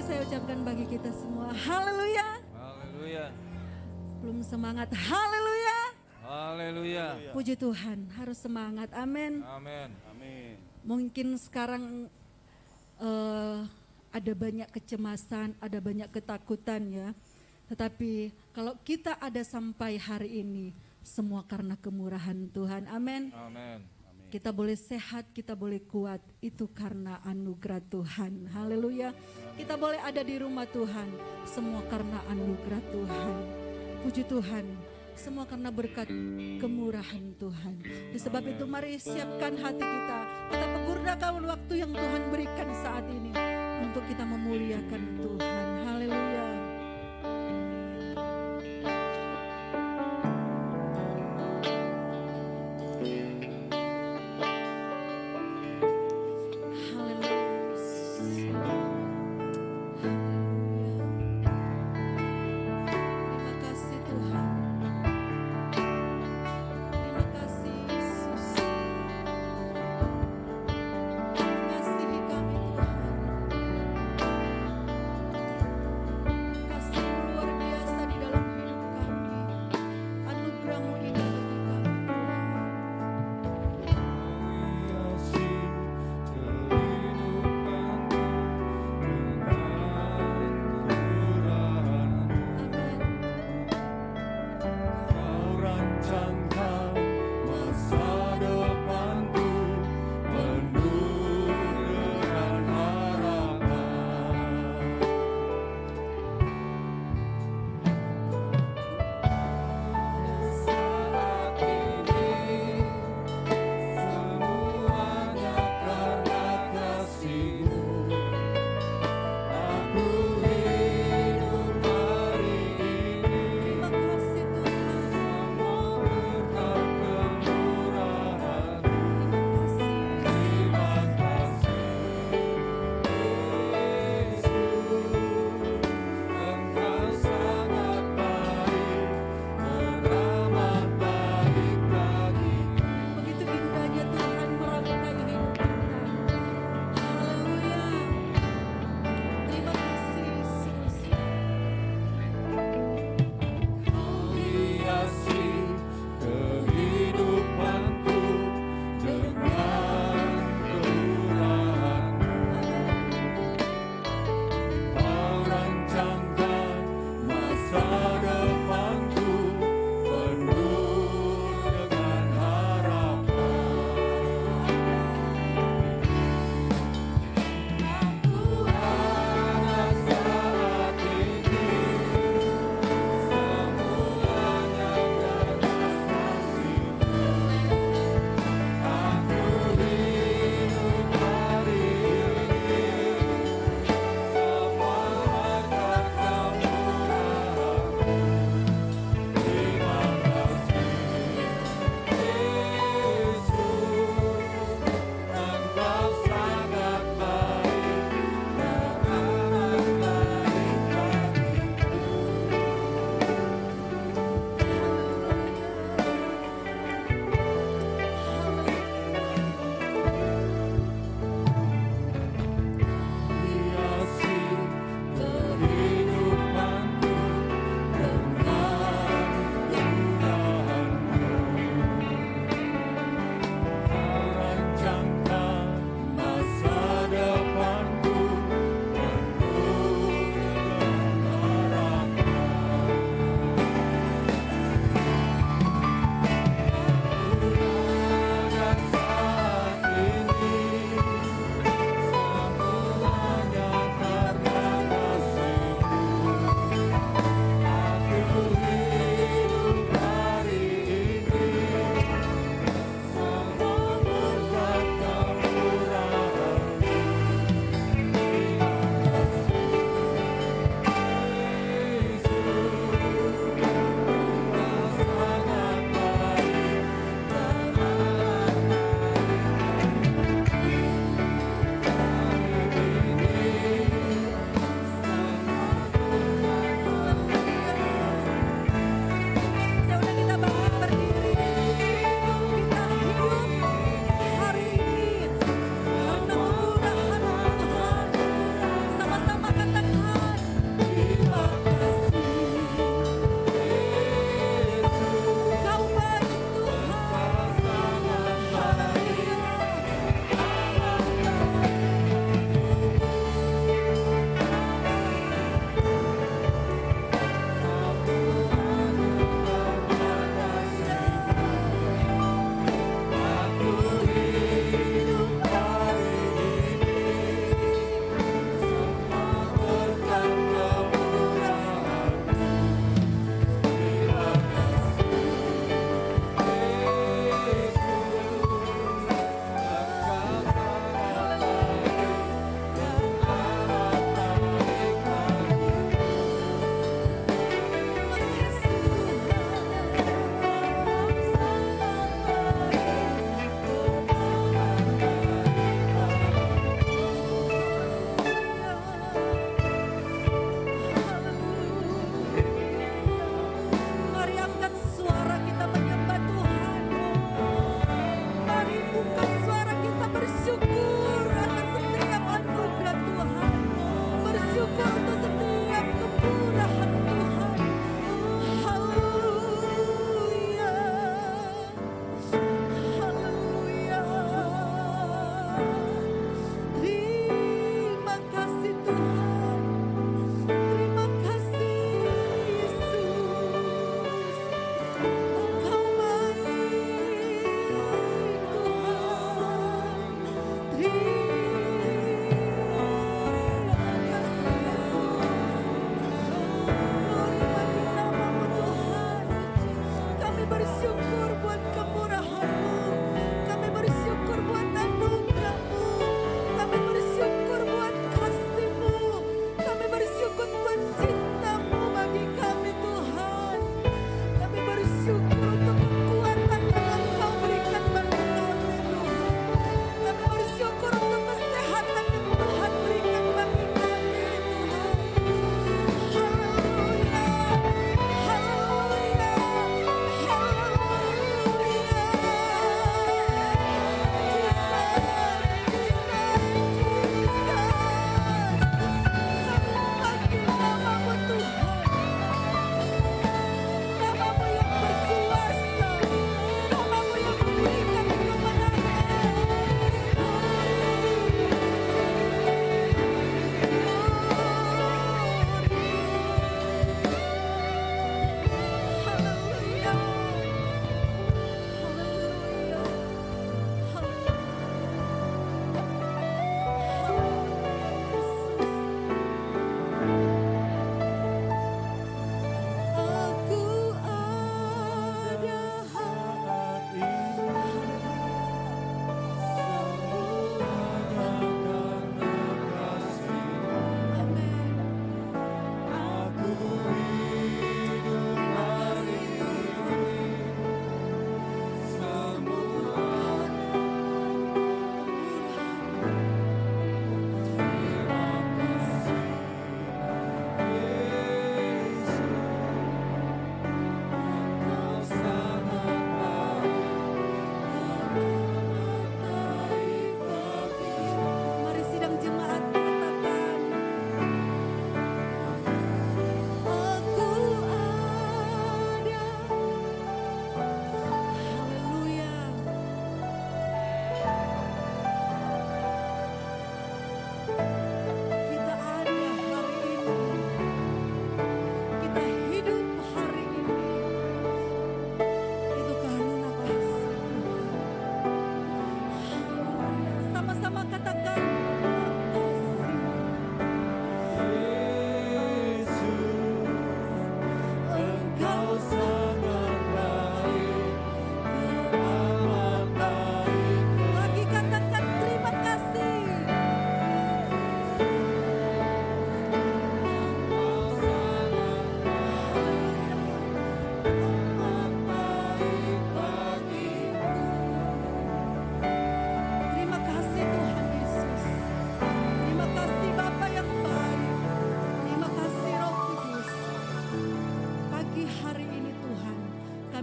saya ucapkan bagi kita semua. Haleluya. Haleluya. Belum semangat. Haleluya. Haleluya. Puji Tuhan, harus semangat. Amin. Amin. Amin. Mungkin sekarang ada banyak kecemasan, ada banyak ketakutan ya. Tetapi kalau kita ada sampai hari ini, semua karena kemurahan Tuhan. Amin. Amin. Kita boleh sehat, kita boleh kuat, itu karena anugerah Tuhan. Haleluya. Kita boleh ada di rumah Tuhan, semua karena anugerah Tuhan. Puji Tuhan, semua karena berkat kemurahan Tuhan. Sebab itu mari siapkan hati kita. Kita penggunakan waktu yang Tuhan berikan saat ini untuk kita memuliakan Tuhan. Haleluya.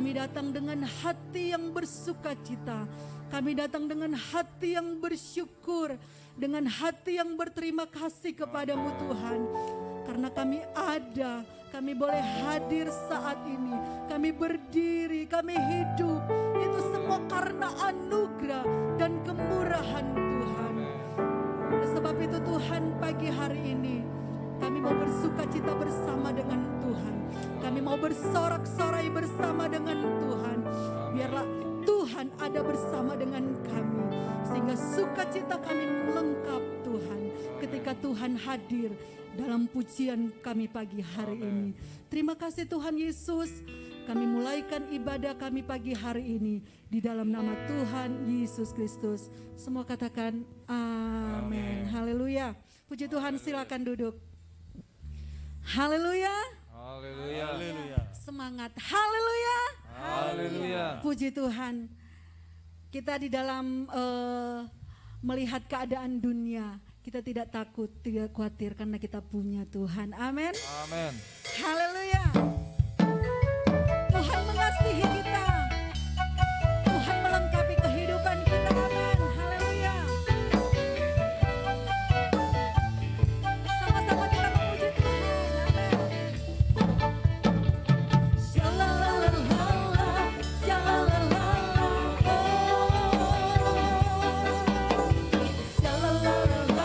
Kami datang dengan hati yang bersukacita. Kami datang dengan hati yang bersyukur, dengan hati yang berterima kasih kepadamu Tuhan. Karena kami ada, kami boleh hadir saat ini, kami berdiri, kami hidup. Itu semua karena anugerah dan kemurahan Tuhan. Oleh sebab itu Tuhan, pagi hari ini kami mau bersukacita bersama dengan Tuhan. Kami mau bersorak-sorai bersama dengan Tuhan. Biarlah Tuhan ada bersama dengan kami. Sehingga sukacita kami lengkap Tuhan. Ketika Tuhan hadir dalam pujian kami pagi hari ini. Terima kasih Tuhan Yesus. Kami mulaikan ibadah kami pagi hari ini. Di dalam nama Tuhan Yesus Kristus. Semua katakan amin. Haleluya. Puji Tuhan, silakan duduk. Haleluya. Haleluya. Semangat. Haleluya. Haleluya. Puji Tuhan. Kita di dalam melihat keadaan dunia, kita tidak takut, tidak khawatir karena kita punya Tuhan. Amin. Amin. Haleluya. Tuhan mengasihi kita. Tuhan melengkapi kehidupan kita. Amin. Haleluya. Sama-sama kita memuji Tuhan. Amin. Shalalalala, shalalalala, shalalalala, shalalalala,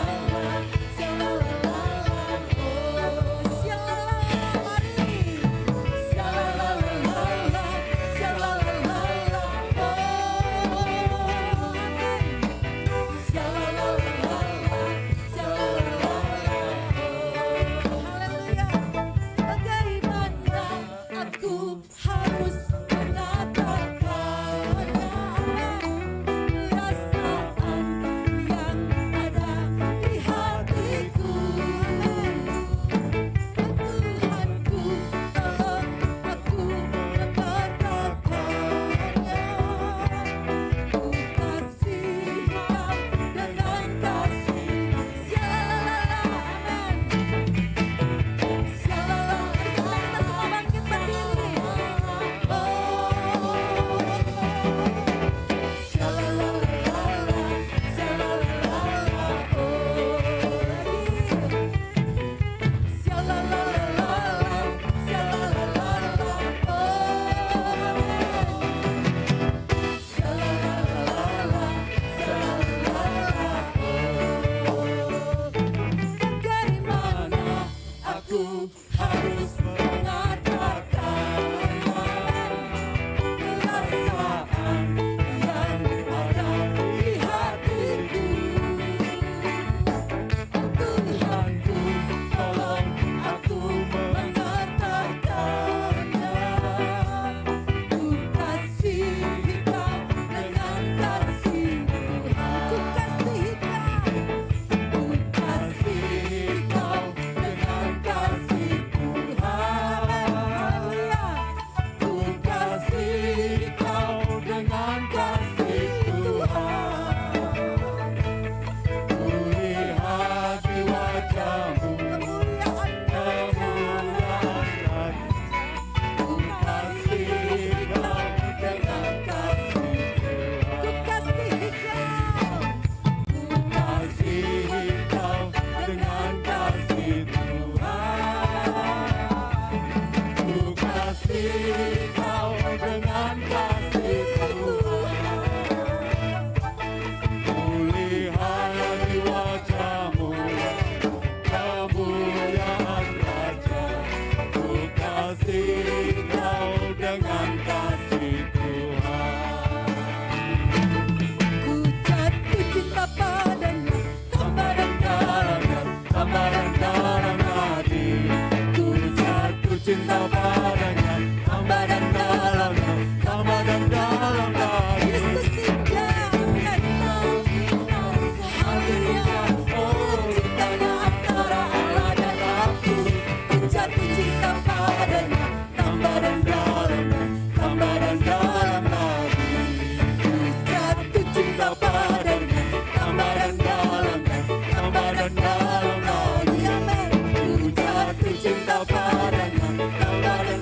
cinta padanya, tambah dan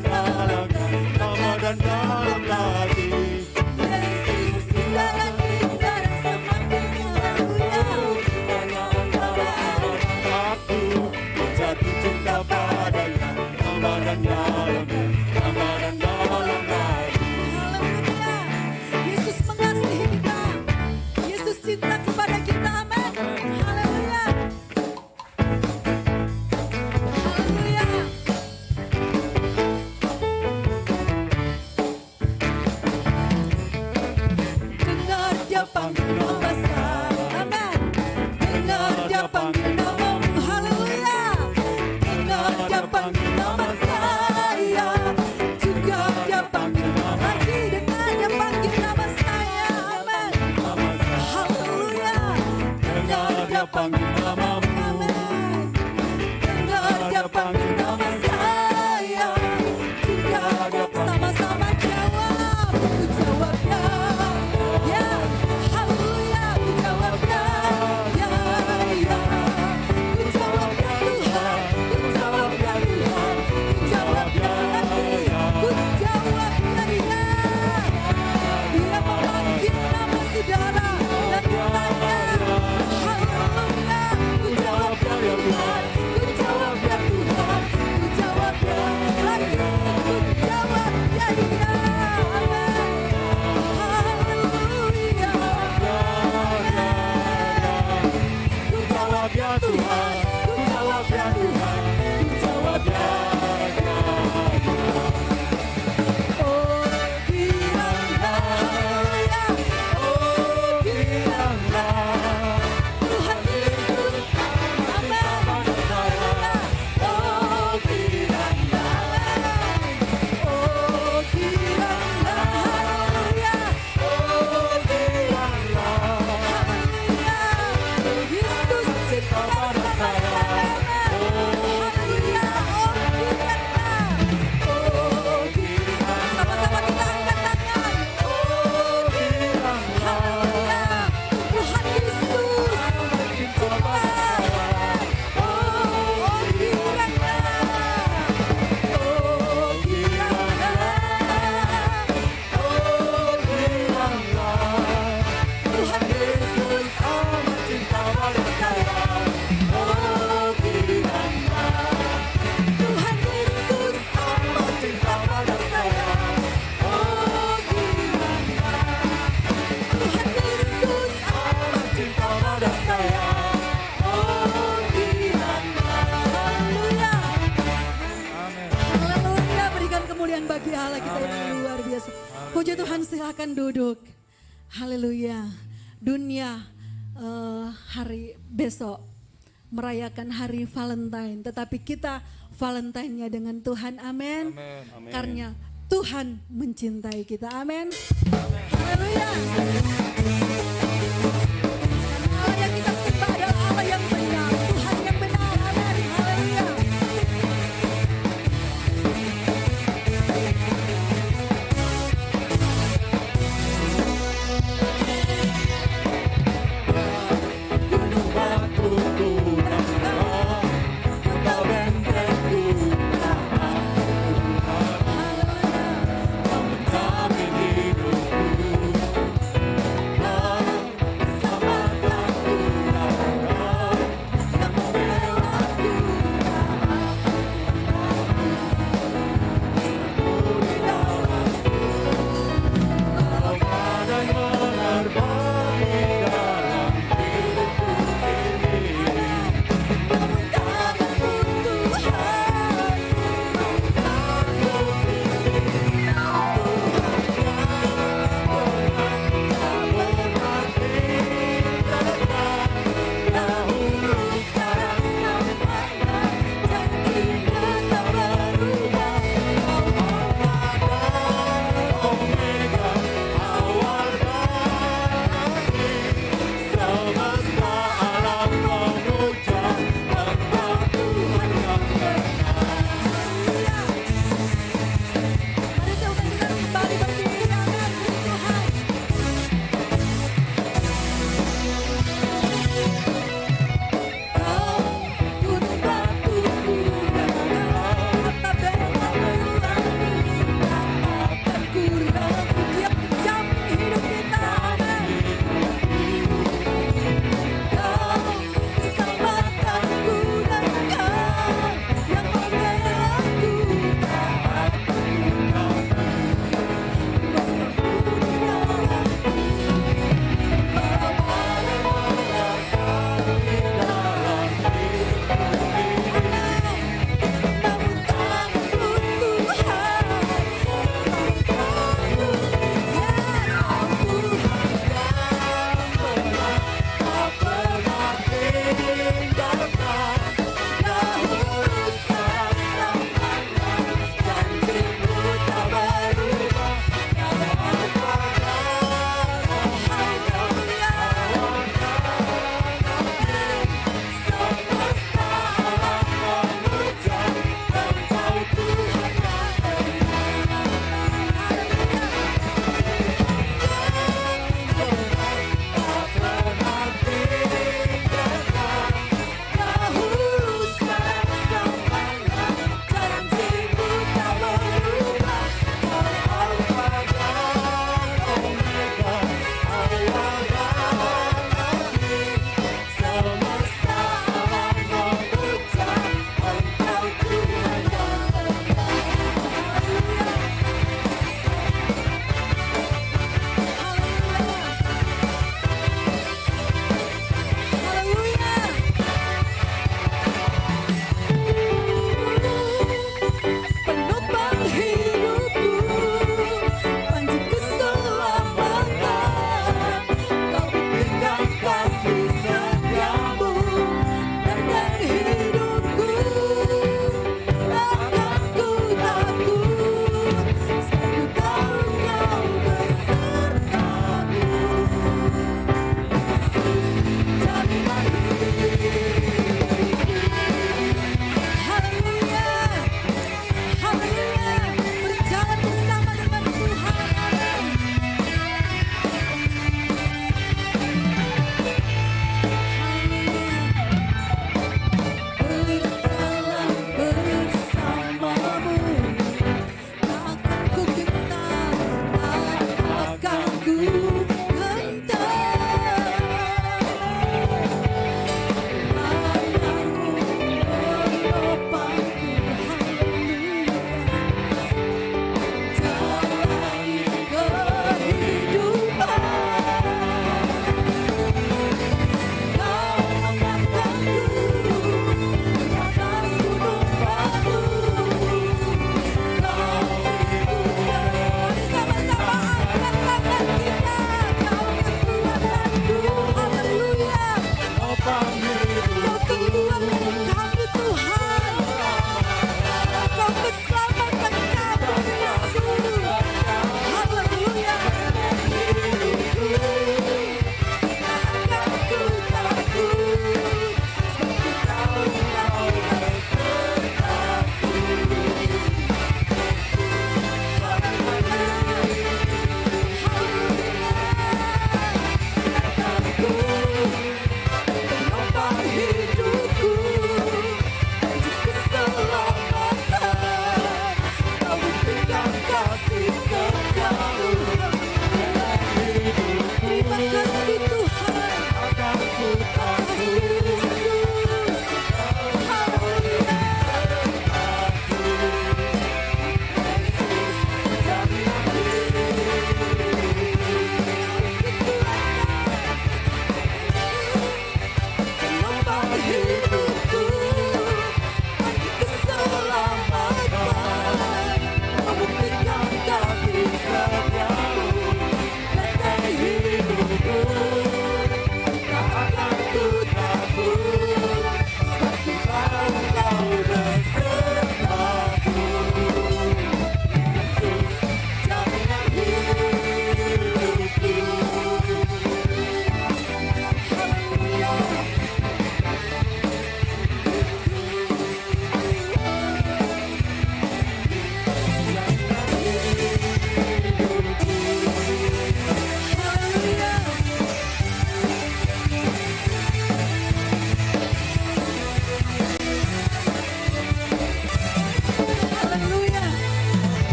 Haleluya. Yesus mengasihi kita. Yesus cinta kepada kita. Amin. Haleluya. Haleluya. Dengar dia panggil nama saya. Amin. Dengar dia panggil namamu. Haleluya. Dengar dia panggil nama saya. Juga dia panggil lagi. Dengar dia panggil nama saya. Amin. Haleluya. Dengar dia panggil namamu. Amin. Dengar dia panggil nama saya. Juga dia sama-sama jawab. Ku jawabnya. Ya. Haleluya. Ku jawabnya. Ya. Ya. Ku jawabnya Tuhan. Ku jawabnya Tuhan. Ku jawabnya lagi. Ku jawabnya ya. Dia memanggil nama saudara dan ditanya. Haleluya. Ku jawabnya Tuhan. Ku jawabnya Tuhan. Ku jawabnya lagi. Ku jawabnya dia. Amin. Haleluya. Ku jawabnya Tuhan. Ku jawabnya Tuhan. Ku jawabnya. Oh biarlah, haleluya. Oh biarlah Tuhan Yesus, amin. Haleluya. Oh biarlah, oh biarlah, haleluya. Oh biarlah, haleluya. Yesus cinta sama saya, amin. Haleluya. Oh biarlah, oh biarlah. Sama-sama kita angkat tangan. Oh biarlah, haleluya. Tuhan Yesus cinta. Oh biarlah, oh biarlah, oh biarlah. Tuhan Yesus amat cinta pada saya. Oh biarlah, Tuhan Yesus amat cinta pada saya. Oh biarlah, Tuhan Yesus amat cinta pada saya. Oh biarlah, haleluya. Haleluya, berikan kemuliaan bagi Allah kita yang luar biasa. Puji Tuhan, silakan duduk. Haleluya. Dunia hari besok merayakan hari Valentine, tetapi kita Valentine-nya dengan Tuhan. Amin. Amin. Karena Tuhan mencintai kita. Amin. Haleluya. Karena Allah yang kita sembah adalah Allah yang benar, Tuhan yang benar. Amin. Haleluya. Gunung batuku rangkap, kau bentengku tahan. Haleluya. Kau menjamin hidupku.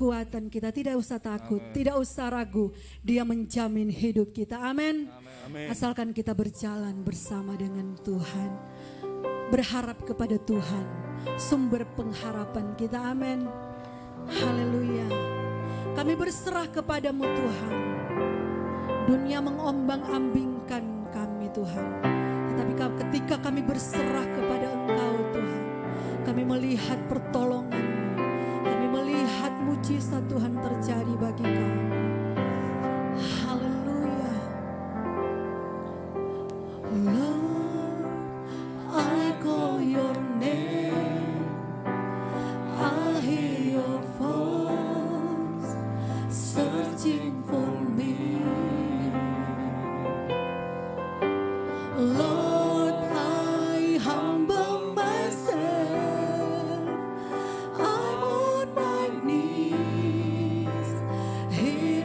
kekuatan kita, tidak usah takut, tidak usah ragu. Dia menjamin hidup kita. Amin. Asalkan kita berjalan bersama dengan Tuhan, berharap kepada Tuhan, sumber pengharapan kita. Amin. Haleluya. Kami berserah kepadamu Tuhan. Dunia mengombang-ambingkan kami Tuhan, tetapi ketika kami berserah kepada Engkau Tuhan, kami melihat pertolongan-Mu, kami melihat mujizat Tuhan terjadi bagi kami. Haleluya. Lord, I call your name, I hear your voice searching for me. Lord, I humble myself, I'm on my knees here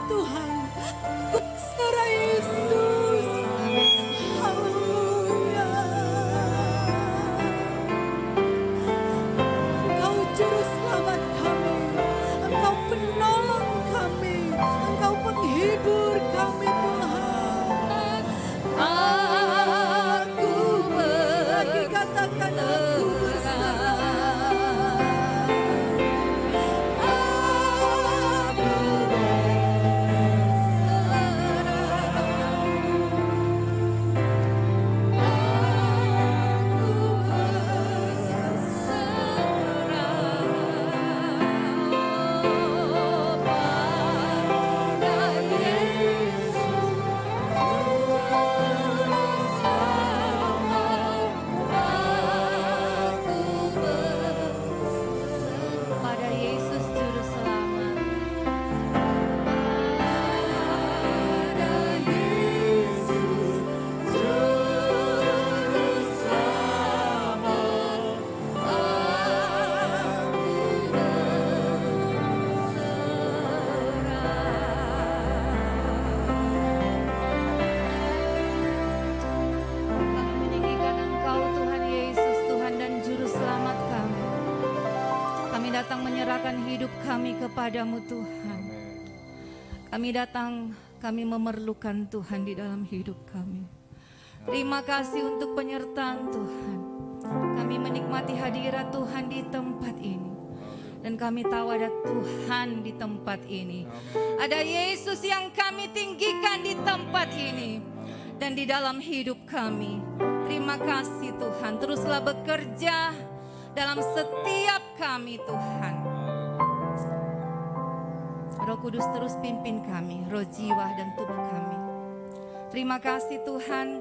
Tuhan. Saudara Yesus. Haleluya. Engkau juru selamat kami. Engkau penolong kami. Engkau penghibur kami Tuhan. Aku lagi katakan aku berserah. Pada Yesus Juru Selamat. Kami meninggikan Engkau Tuhan Yesus, Tuhan dan Juru Selamat kami. Kami datang menyerahkan hidup kami kepadamu Tuhan. Kami datang, kami memerlukan Tuhan di dalam hidup kami. Terima kasih untuk penyertaan Tuhan. Kami menikmati hadirat Tuhan di tempat ini. Dan kami tahu ada Tuhan di tempat ini. Ada Yesus yang kami tinggikan di tempat ini. Dan di dalam hidup kami. Terima kasih Tuhan. Teruslah bekerja dalam setiap kami Tuhan. Roh Kudus terus pimpin kami, roh jiwa dan tubuh kami. Terima kasih Tuhan.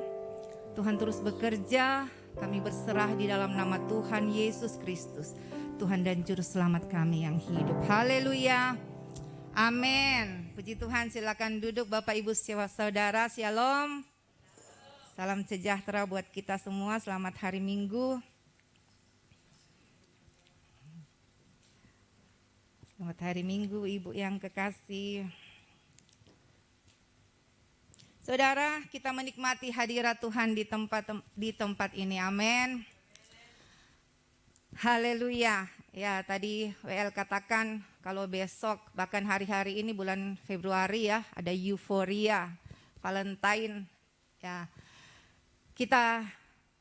Tuhan terus bekerja, kami berserah di dalam nama Tuhan Yesus Kristus. Tuhan dan Juru Selamat kami yang hidup. Haleluya. Amin. Puji Tuhan, silakan duduk Bapak Ibu Saudara. Shalom. Salam sejahtera buat kita semua. Selamat hari Minggu. Selamat hari Minggu, Ibu yang kekasih. Saudara, kita menikmati hadirat Tuhan di tempat ini. Amin. Haleluya. Ya, tadi WL katakan kalau besok bahkan hari-hari ini bulan Februari ya, ada euforia Valentine ya. Kita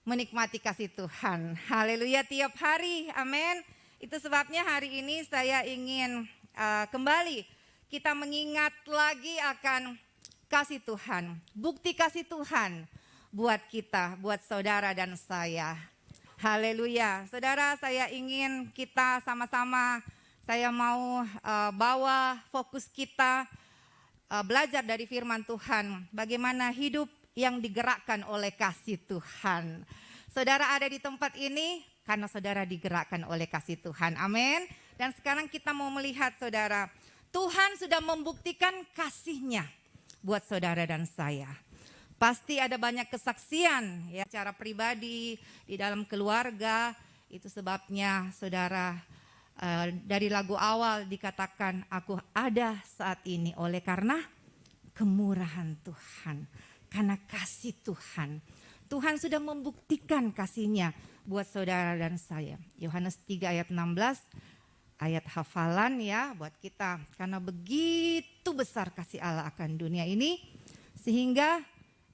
menikmati kasih Tuhan. Haleluya tiap hari. Amin. Itu sebabnya hari ini saya ingin kembali kita mengingat lagi akan kasih Tuhan. Bukti kasih Tuhan buat kita, buat saudara dan saya. Haleluya. Saudara, saya ingin kita sama-sama, saya mau bawa fokus kita belajar dari firman Tuhan. Bagaimana hidup yang digerakkan oleh kasih Tuhan. Saudara ada di tempat ini karena saudara digerakkan oleh kasih Tuhan. Amin. Dan sekarang kita mau melihat saudara, Tuhan sudah membuktikan kasih-Nya buat saudara dan saya. Pasti ada banyak kesaksian ya, secara pribadi, di dalam keluarga. Itu sebabnya saudara dari lagu awal dikatakan aku ada saat ini oleh karena kemurahan Tuhan. Karena kasih Tuhan. Tuhan sudah membuktikan kasih-Nya buat saudara dan saya. Yohanes 3 ayat 16, ayat hafalan ya buat kita. Karena begitu besar kasih Allah akan dunia ini, sehingga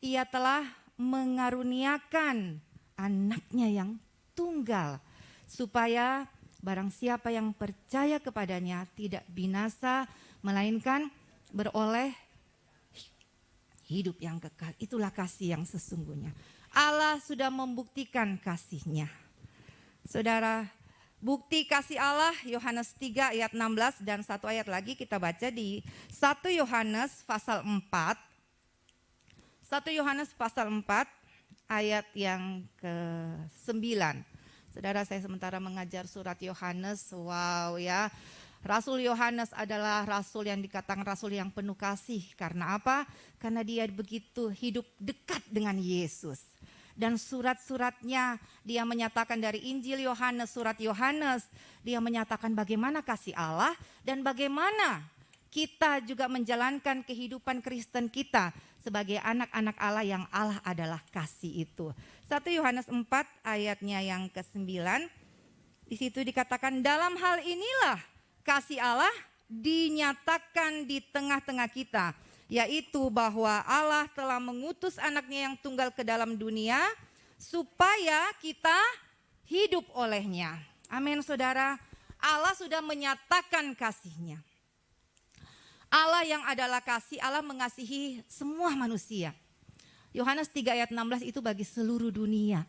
Ia telah mengaruniakan anaknya yang tunggal, supaya barang siapa yang percaya kepadanya tidak binasa, melainkan beroleh hidup yang kekal. Itulah kasih yang sesungguhnya. Allah sudah membuktikan kasih-Nya. Saudara, bukti kasih Allah Yohanes 3 ayat 16 dan satu ayat lagi kita baca di 1 Yohanes pasal 4. 1 Yohanes pasal 4 ayat yang ke-9. Saudara, saya sementara mengajar surat Yohanes, wow ya. Rasul Yohanes adalah rasul yang dikatakan rasul yang penuh kasih. Karena apa? Karena dia begitu hidup dekat dengan Yesus. Dan surat-suratnya dia menyatakan dari Injil Yohanes, surat Yohanes, dia menyatakan bagaimana kasih Allah dan bagaimana kita juga menjalankan kehidupan Kristen kita sebagai anak-anak Allah yang Allah adalah kasih itu. 1 Yohanes 4 ayatnya yang ke-9, di situ dikatakan dalam hal inilah kasih Allah dinyatakan di tengah-tengah kita, yaitu bahwa Allah telah mengutus anaknya yang tunggal ke dalam dunia supaya kita hidup olehnya. Amin saudara, Allah sudah menyatakan kasih-Nya. Allah yang adalah kasih, Allah mengasihi semua manusia. Yohanes 3 ayat 16 itu bagi seluruh dunia.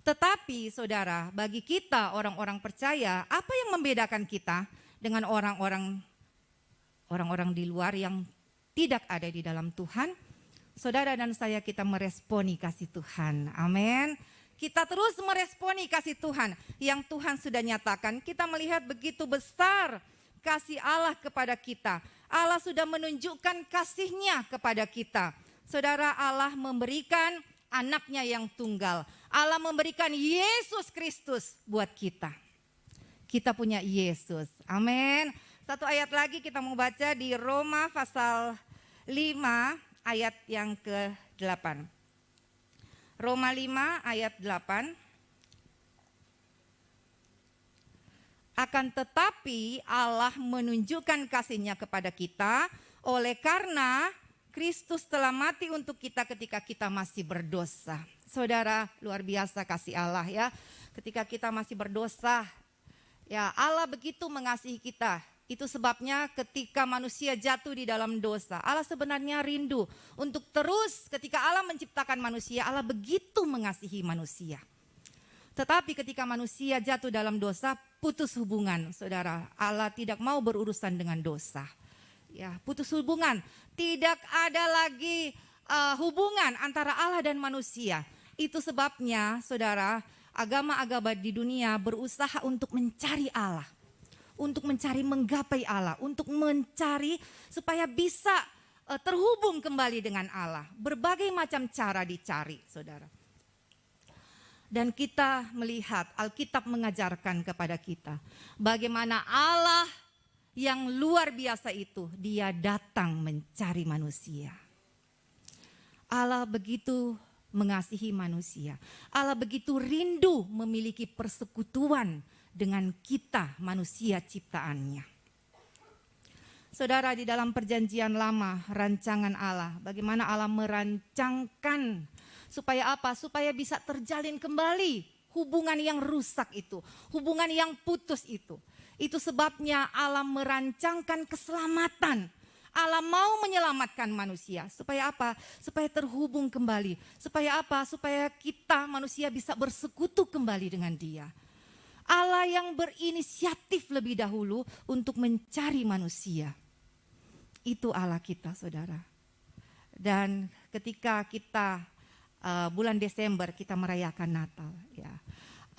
Tetapi saudara, bagi kita orang-orang percaya, apa yang membedakan kita dengan orang-orang di luar yang tidak ada di dalam Tuhan? Saudara dan saya, kita meresponi kasih Tuhan. Amin. Kita terus meresponi kasih Tuhan yang Tuhan sudah nyatakan. Kita melihat begitu besar kasih Allah kepada kita. Allah sudah menunjukkan kasih-Nya kepada kita. Saudara, Allah memberikan anaknya yang tunggal. Allah memberikan Yesus Kristus buat kita. Kita punya Yesus. Amin. Satu ayat lagi kita mau baca di Roma pasal 5 ayat yang ke-8. Roma 5 ayat 8. Akan tetapi Allah menunjukkan kasih-Nya kepada kita oleh karena Kristus telah mati untuk kita ketika kita masih berdosa. Saudara, luar biasa kasih Allah ya. Ketika kita masih berdosa, ya Allah begitu mengasihi kita. Itu sebabnya ketika manusia jatuh di dalam dosa, Allah sebenarnya rindu untuk terus, ketika Allah menciptakan manusia, Allah begitu mengasihi manusia. Tetapi ketika manusia jatuh dalam dosa, putus hubungan, saudara. Allah tidak mau berurusan dengan dosa. Ya, putus hubungan. Tidak ada lagi hubungan antara Allah dan manusia. Itu sebabnya, saudara, agama-agama di dunia berusaha untuk mencari Allah. Untuk mencari menggapai Allah. Untuk mencari supaya bisa terhubung kembali dengan Allah. Berbagai macam cara dicari, saudara. Dan kita melihat Alkitab mengajarkan kepada kita bagaimana Allah yang luar biasa itu, Dia datang mencari manusia. Allah begitu mengasihi manusia. Allah begitu rindu memiliki persekutuan dengan kita manusia ciptaannya. Saudara, di dalam perjanjian lama, rancangan Allah, bagaimana Allah merancangkan supaya apa? Supaya bisa terjalin kembali hubungan yang rusak itu, hubungan yang putus itu. Itu sebabnya Allah merancangkan keselamatan. Allah mau menyelamatkan manusia. Supaya apa? Supaya terhubung kembali. Supaya apa? Supaya kita manusia bisa bersekutu kembali dengan Dia. Allah yang berinisiatif lebih dahulu untuk mencari manusia. Itu Allah kita, saudara. Dan ketika kita bulan Desember kita merayakan Natal, ya,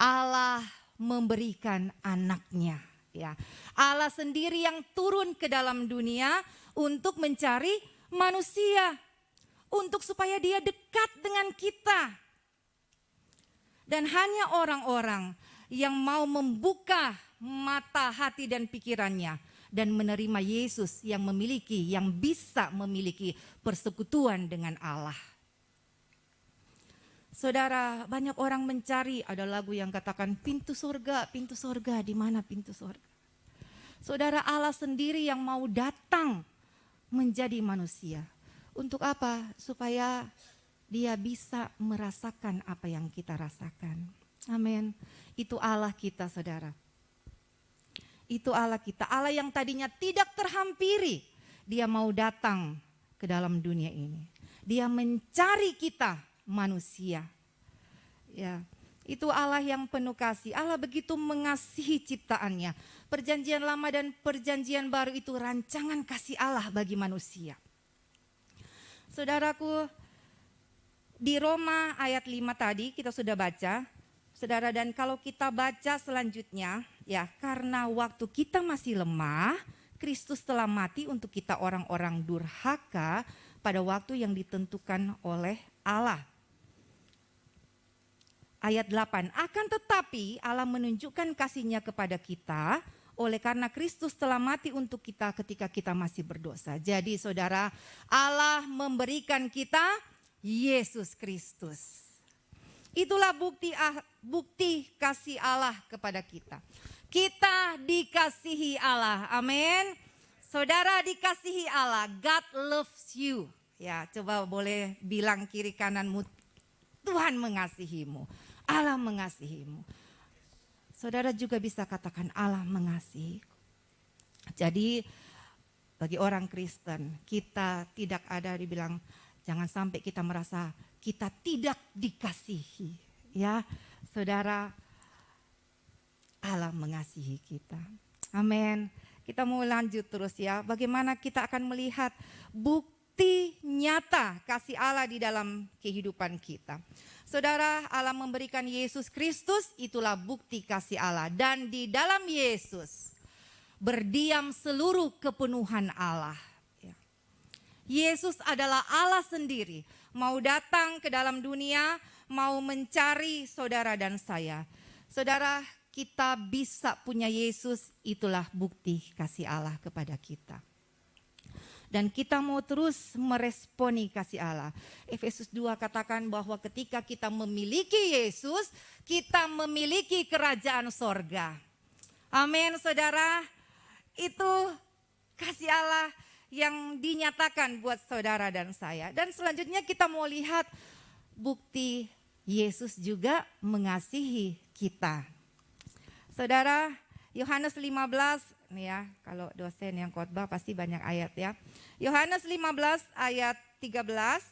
Allah memberikan anaknya, ya. Allah sendiri yang turun ke dalam dunia untuk mencari manusia, untuk supaya Dia dekat dengan kita. Dan hanya orang-orang yang mau membuka mata hati dan pikirannya dan menerima Yesus yang bisa memiliki persekutuan dengan Allah. Saudara, banyak orang mencari, ada lagu yang katakan pintu surga, di mana pintu surga? Saudara, Allah sendiri yang mau datang menjadi manusia. Untuk apa? Supaya Dia bisa merasakan apa yang kita rasakan. Amin. Itu Allah kita, saudara. Itu Allah kita, Allah yang tadinya tidak terhampiri. Dia mau datang ke dalam dunia ini. Dia mencari kita, manusia. Ya, itu Allah yang penuh kasih. Allah begitu mengasihi ciptaannya. Perjanjian lama dan perjanjian baru itu rancangan kasih Allah bagi manusia. Saudaraku, di Roma ayat 5 tadi kita sudah baca. Saudara, dan kalau kita baca selanjutnya, ya, karena waktu kita masih lemah, Kristus telah mati untuk kita orang-orang durhaka pada waktu yang ditentukan oleh Allah. Ayat 8, akan tetapi Allah menunjukkan kasih-Nya kepada kita oleh karena Kristus telah mati untuk kita ketika kita masih berdosa. Jadi saudara, Allah memberikan kita Yesus Kristus. Itulah bukti kasih Allah kepada kita. Kita dikasihi Allah, amin. Saudara dikasihi Allah, God loves you. Ya, coba boleh bilang kiri kananmu, Tuhan mengasihimu, Allah mengasihimu. Saudara juga bisa katakan Allah mengasihiku. Jadi bagi orang Kristen, kita tidak ada dibilang, jangan sampai kita merasa kita tidak dikasihi. Ya, saudara, Allah mengasihi kita. Amin. Kita mau lanjut terus ya. Bagaimana kita akan melihat bukti nyata kasih Allah di dalam kehidupan kita. Saudara, Allah memberikan Yesus Kristus, itulah bukti kasih Allah. Dan di dalam Yesus berdiam seluruh kepenuhan Allah. Yesus adalah Allah sendiri. Mau datang ke dalam dunia, mau mencari saudara dan saya. Saudara, kita bisa punya Yesus, itulah bukti kasih Allah kepada kita. Dan kita mau terus meresponi kasih Allah. Efesus 2 katakan bahwa ketika kita memiliki Yesus, kita memiliki kerajaan sorga. Amin saudara, itu kasih Allah yang dinyatakan buat saudara dan saya. Dan selanjutnya kita mau lihat bukti Yesus juga mengasihi kita. Saudara, Yohanes 15, nih ya, kalau dosen yang khotbah pasti banyak ayat ya. Yohanes 15 ayat 13.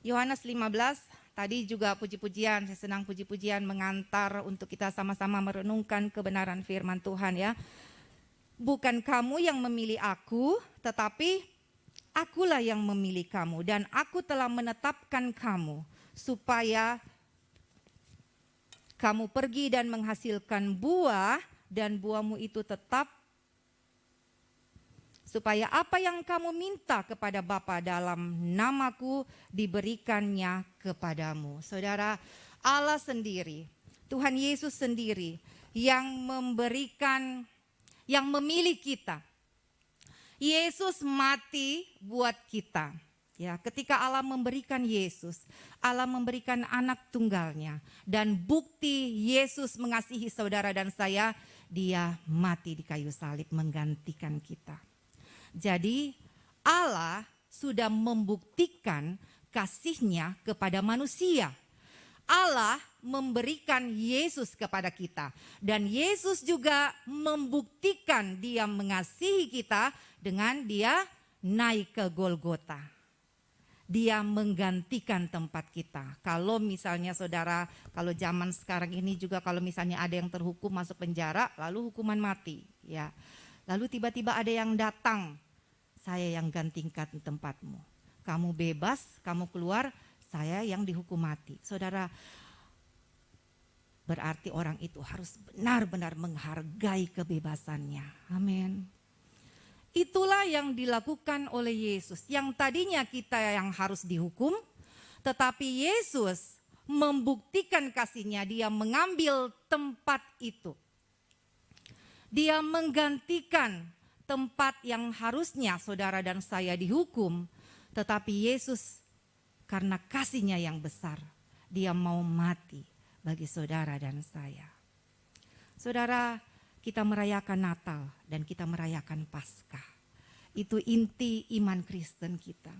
Yohanes 15, tadi juga puji-pujian, saya senang puji-pujian mengantar untuk kita sama-sama merenungkan kebenaran firman Tuhan ya. Bukan kamu yang memilih aku, tetapi akulah yang memilih kamu. Dan aku telah menetapkan kamu supaya kamu pergi dan menghasilkan buah, dan buahmu itu tetap, supaya apa yang kamu minta kepada Bapa dalam namaku diberikannya kepadamu. Saudara, Allah sendiri, Tuhan Yesus sendiri yang memberikan, yang memilih kita. Yesus mati buat kita. Ya, ketika Allah memberikan Yesus, Allah memberikan anak tunggalnya. Dan bukti Yesus mengasihi saudara dan saya, dia mati di kayu salib menggantikan kita. Jadi Allah sudah membuktikan kasihnya kepada manusia. Allah memberikan Yesus kepada kita. Dan Yesus juga membuktikan dia mengasihi kita dengan dia naik ke Golgota. Dia menggantikan tempat kita. Kalau misalnya saudara, kalau zaman sekarang ini juga kalau misalnya ada yang terhukum masuk penjara, lalu hukuman mati. Ya, lalu tiba-tiba ada yang datang, saya yang gantikan tempatmu. Kamu bebas, kamu keluar, saya yang dihukum mati. Saudara, berarti orang itu harus benar-benar menghargai kebebasannya. Amin. Itulah yang dilakukan oleh Yesus. Yang tadinya kita yang harus dihukum, tetapi Yesus membuktikan kasihnya. Dia mengambil tempat itu. Dia menggantikan tempat yang harusnya saudara dan saya dihukum. Tetapi Yesus karena kasihnya yang besar, dia mau mati bagi saudara dan saya. Saudara, kita merayakan Natal dan kita merayakan Paskah. Itu inti iman Kristen kita.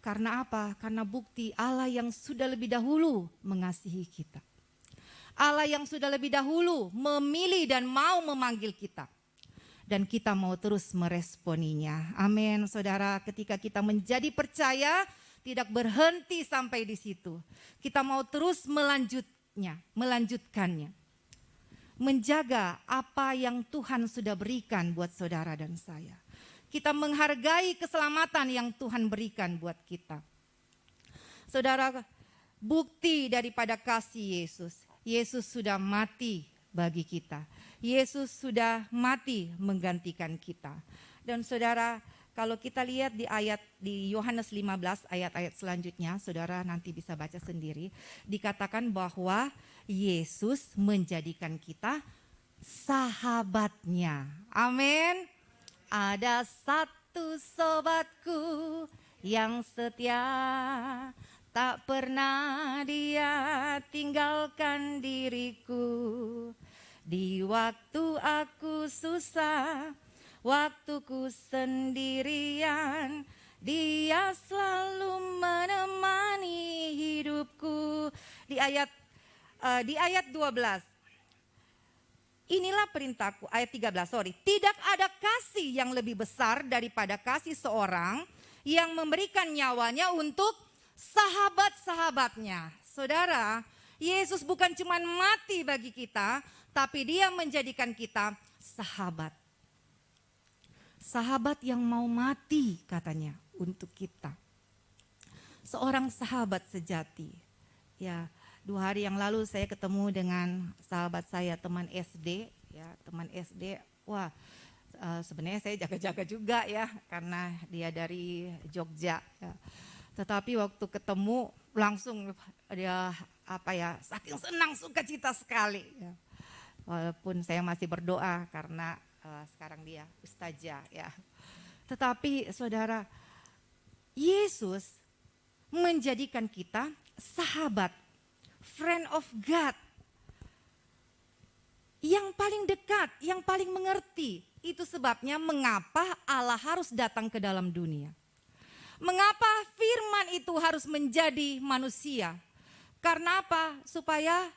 Karena apa? Karena bukti Allah yang sudah lebih dahulu mengasihi kita. Allah yang sudah lebih dahulu memilih dan mau memanggil kita. Dan kita mau terus meresponinya. Amin, saudara. Ketika kita menjadi percaya, tidak berhenti sampai di situ. Kita mau terus melanjutkannya. Menjaga apa yang Tuhan sudah berikan buat saudara dan saya. Kita menghargai keselamatan yang Tuhan berikan buat kita. Saudara, bukti daripada kasih Yesus. Yesus sudah mati bagi kita. Yesus sudah mati menggantikan kita. Dan saudara, kalau kita lihat di Yohanes 15 ayat-ayat selanjutnya, saudara nanti bisa baca sendiri. Dikatakan bahwa Yesus menjadikan kita sahabatnya. Amin. Ada satu sobatku yang setia, tak pernah dia tinggalkan diriku. Di waktu aku susah, waktuku sendirian, dia selalu menemani hidupku. Di ayat 12. Inilah perintahku, ayat 13, Tidak ada kasih yang lebih besar daripada kasih seorang yang memberikan nyawanya untuk sahabat-sahabatnya. Saudara, Yesus bukan cuma mati bagi kita, tapi dia menjadikan kita sahabat. Sahabat yang mau mati katanya untuk kita. Seorang sahabat sejati. Ya, 2 hari yang lalu saya ketemu dengan sahabat saya, teman SD, ya, teman SD. Wah, sebenarnya saya jaga-jaga juga ya, karena dia dari Jogja. Ya. Tetapi waktu ketemu langsung dia saking senang, sukacita sekali. Ya. Walaupun saya masih berdoa karena sekarang dia ustazah ya. Tetapi saudara, Yesus menjadikan kita sahabat, friend of God, yang paling dekat, yang paling mengerti. Itu sebabnya mengapa Allah harus datang ke dalam dunia. Mengapa firman itu harus menjadi manusia? Karena apa? Supaya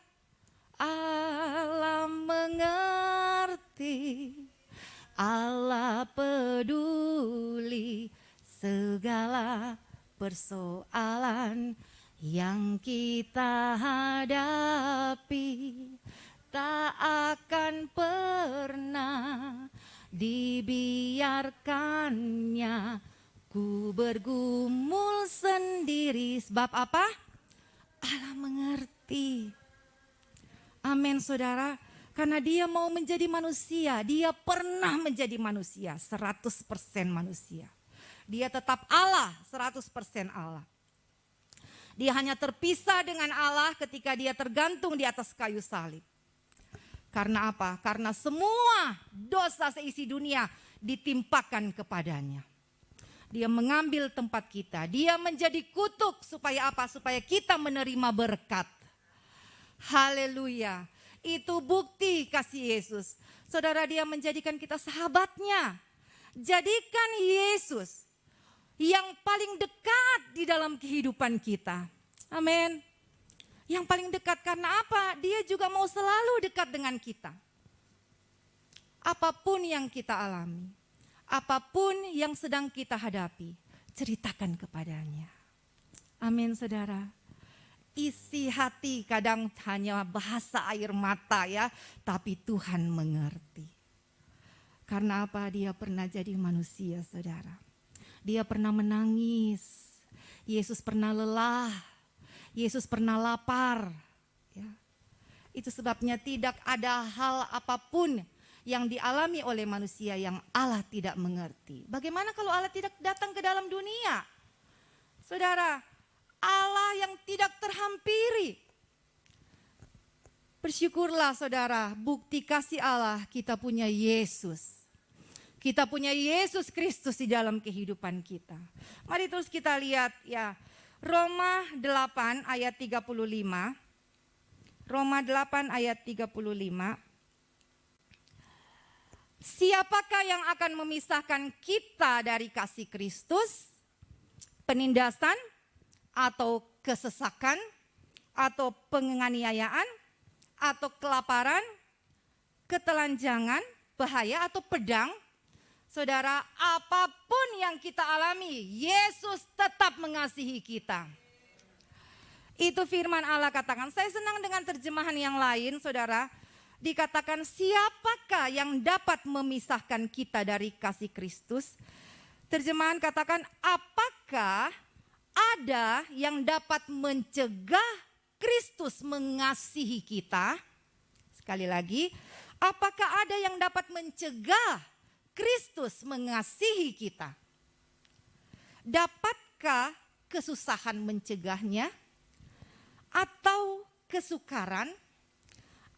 Allah mengerti, Allah peduli segala persoalan yang kita hadapi. Tak akan pernah dibiarkannya ku bergumul sendiri. Sebab apa? Allah mengerti. Amin saudara. Karena dia mau menjadi manusia. Dia pernah menjadi manusia. 100% manusia. Dia tetap Allah. 100% Allah. Dia hanya terpisah dengan Allah ketika dia tergantung di atas kayu salib. Karena apa? Karena semua dosa seisi dunia ditimpakan kepadanya. Dia mengambil tempat kita. Dia menjadi kutuk supaya apa? Supaya kita menerima berkat. Haleluya. Itu bukti kasih Yesus. Saudara, dia menjadikan kita sahabatnya. Jadikan Yesus yang paling dekat di dalam kehidupan kita. Amin. Yang paling dekat karena apa? Dia juga mau selalu dekat dengan kita. Apapun yang kita alami, apapun yang sedang kita hadapi, ceritakan kepadanya. Amin saudara. Isi hati kadang hanya bahasa air mata ya, tapi Tuhan mengerti. Karena apa? Dia pernah jadi manusia saudara. Dia pernah menangis. Yesus pernah lelah. Yesus pernah lapar. Ya. Itu sebabnya tidak ada hal apapun yang dialami oleh manusia yang Allah tidak mengerti. Bagaimana kalau Allah tidak datang ke dalam dunia? Saudara, Allah yang tidak terhampiri. Bersyukurlah saudara, bukti kasih Allah kita punya Yesus. Kita punya Yesus Kristus di dalam kehidupan kita. Mari terus kita lihat ya. Roma 8 ayat 35. Roma 8 ayat 35. Siapakah yang akan memisahkan kita dari kasih Kristus? Penindasan atau kesesakan atau penganiayaan atau kelaparan, ketelanjangan, bahaya atau pedang? Saudara, apapun yang kita alami, Yesus tetap mengasihi kita. Itu firman Allah katakan. Saya senang dengan terjemahan yang lain, saudara. Dikatakan siapakah yang dapat memisahkan kita dari kasih Kristus? Terjemahan katakan apakah ada yang dapat mencegah Kristus mengasihi kita? Sekali lagi, apakah ada yang dapat mencegah Kristus mengasihi kita? Dapatkah kesusahan mencegahnya? Atau kesukaran?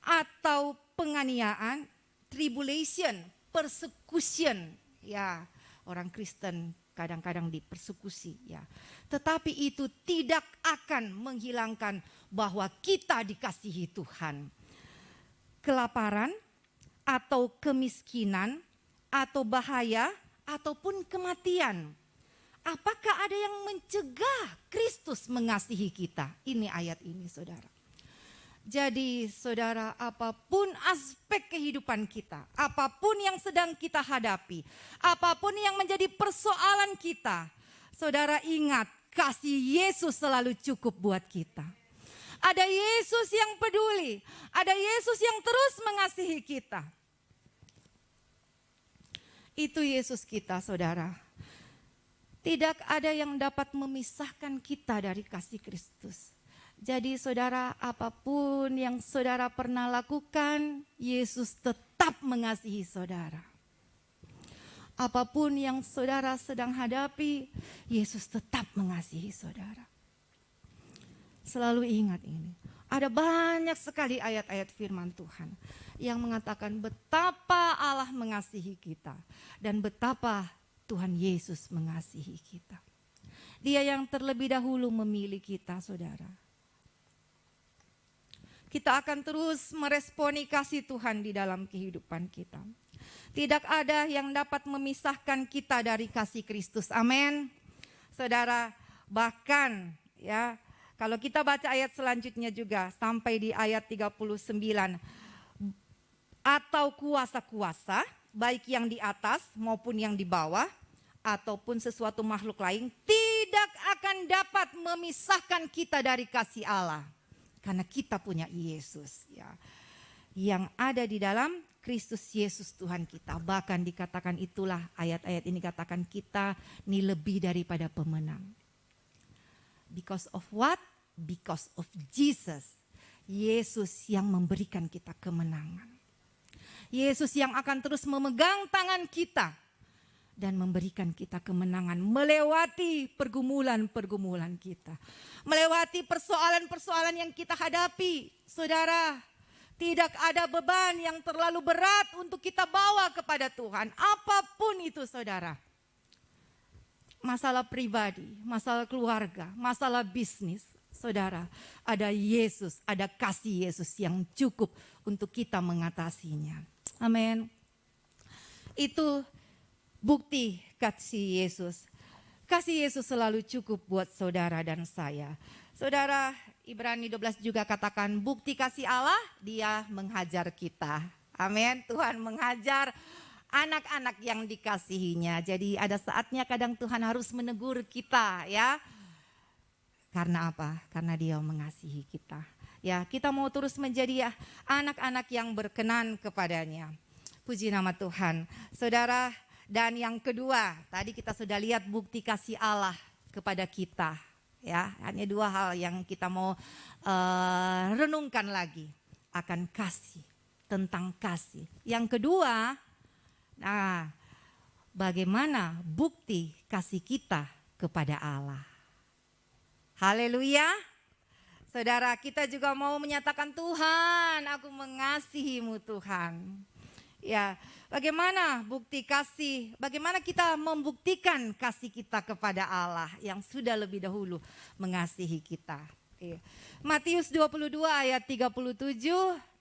Atau penganiayaan? tribulation, persecution. Ya, orang Kristen kadang-kadang dipersekusi ya. Tetapi itu tidak akan menghilangkan bahwa kita dikasihi Tuhan. Kelaparan atau kemiskinan atau bahaya ataupun kematian. Apakah ada yang mencegah Kristus mengasihi kita? Ini ayat ini, saudara. Jadi saudara, apapun aspek kehidupan kita, apapun yang sedang kita hadapi, apapun yang menjadi persoalan kita, saudara ingat, kasih Yesus selalu cukup buat kita. Ada Yesus yang peduli, ada Yesus yang terus mengasihi kita. Itu Yesus kita, saudara. Tidak ada yang dapat memisahkan kita dari kasih Kristus. Jadi saudara, apapun yang saudara pernah lakukan, Yesus tetap mengasihi saudara. Apapun yang saudara sedang hadapi, Yesus tetap mengasihi saudara. Selalu ingat ini. Ada banyak sekali ayat-ayat firman Tuhan yang mengatakan betapa Allah mengasihi kita dan betapa Tuhan Yesus mengasihi kita. Dia yang terlebih dahulu memilih kita, saudara. Kita akan terus meresponi kasih Tuhan di dalam kehidupan kita. Tidak ada yang dapat memisahkan kita dari kasih Kristus. Amin. Saudara, bahkan ya, kalau kita baca ayat selanjutnya juga sampai di ayat 39. Atau kuasa-kuasa, baik yang di atas maupun yang di bawah, ataupun sesuatu makhluk lain, tidak akan dapat memisahkan kita dari kasih Allah. Karena kita punya Yesus ya, yang ada di dalam Kristus Yesus Tuhan kita. Bahkan dikatakan itulah ayat-ayat ini katakan kita ini lebih daripada pemenang. Because of what? Because of Jesus. Yesus yang memberikan kita kemenangan. Yesus yang akan terus memegang tangan kita dan memberikan kita kemenangan melewati pergumulan-pergumulan kita. Melewati persoalan-persoalan yang kita hadapi. Saudara, tidak ada beban yang terlalu berat untuk kita bawa kepada Tuhan. Apapun itu, saudara. Masalah pribadi, masalah keluarga, masalah bisnis. Saudara, ada Yesus, ada kasih Yesus yang cukup untuk kita mengatasinya. Amin. Itu bukti kasih Yesus. Kasih Yesus selalu cukup buat saudara dan saya. Saudara, Ibrani 12 juga katakan bukti kasih Allah, Dia menghajar kita. Amin. Tuhan menghajar anak-anak yang dikasihinya. Jadi ada saatnya kadang Tuhan harus menegur kita ya. Karena apa? Karena Dia mengasihi kita. Ya, kita mau terus menjadi anak-anak yang berkenan kepadanya. Puji nama Tuhan. Saudara, dan yang kedua, tadi kita sudah lihat bukti kasih Allah kepada kita. Ya, hanya dua hal yang kita mau renungkan lagi akan kasih, tentang kasih. Yang kedua, nah, bagaimana bukti kasih kita kepada Allah. Haleluya. Saudara, kita juga mau menyatakan Tuhan, aku mengasihimu Tuhan. Ya, bagaimana bukti kasih, bagaimana kita membuktikan kasih kita kepada Allah yang sudah lebih dahulu mengasihi kita. Matius 22 ayat 37,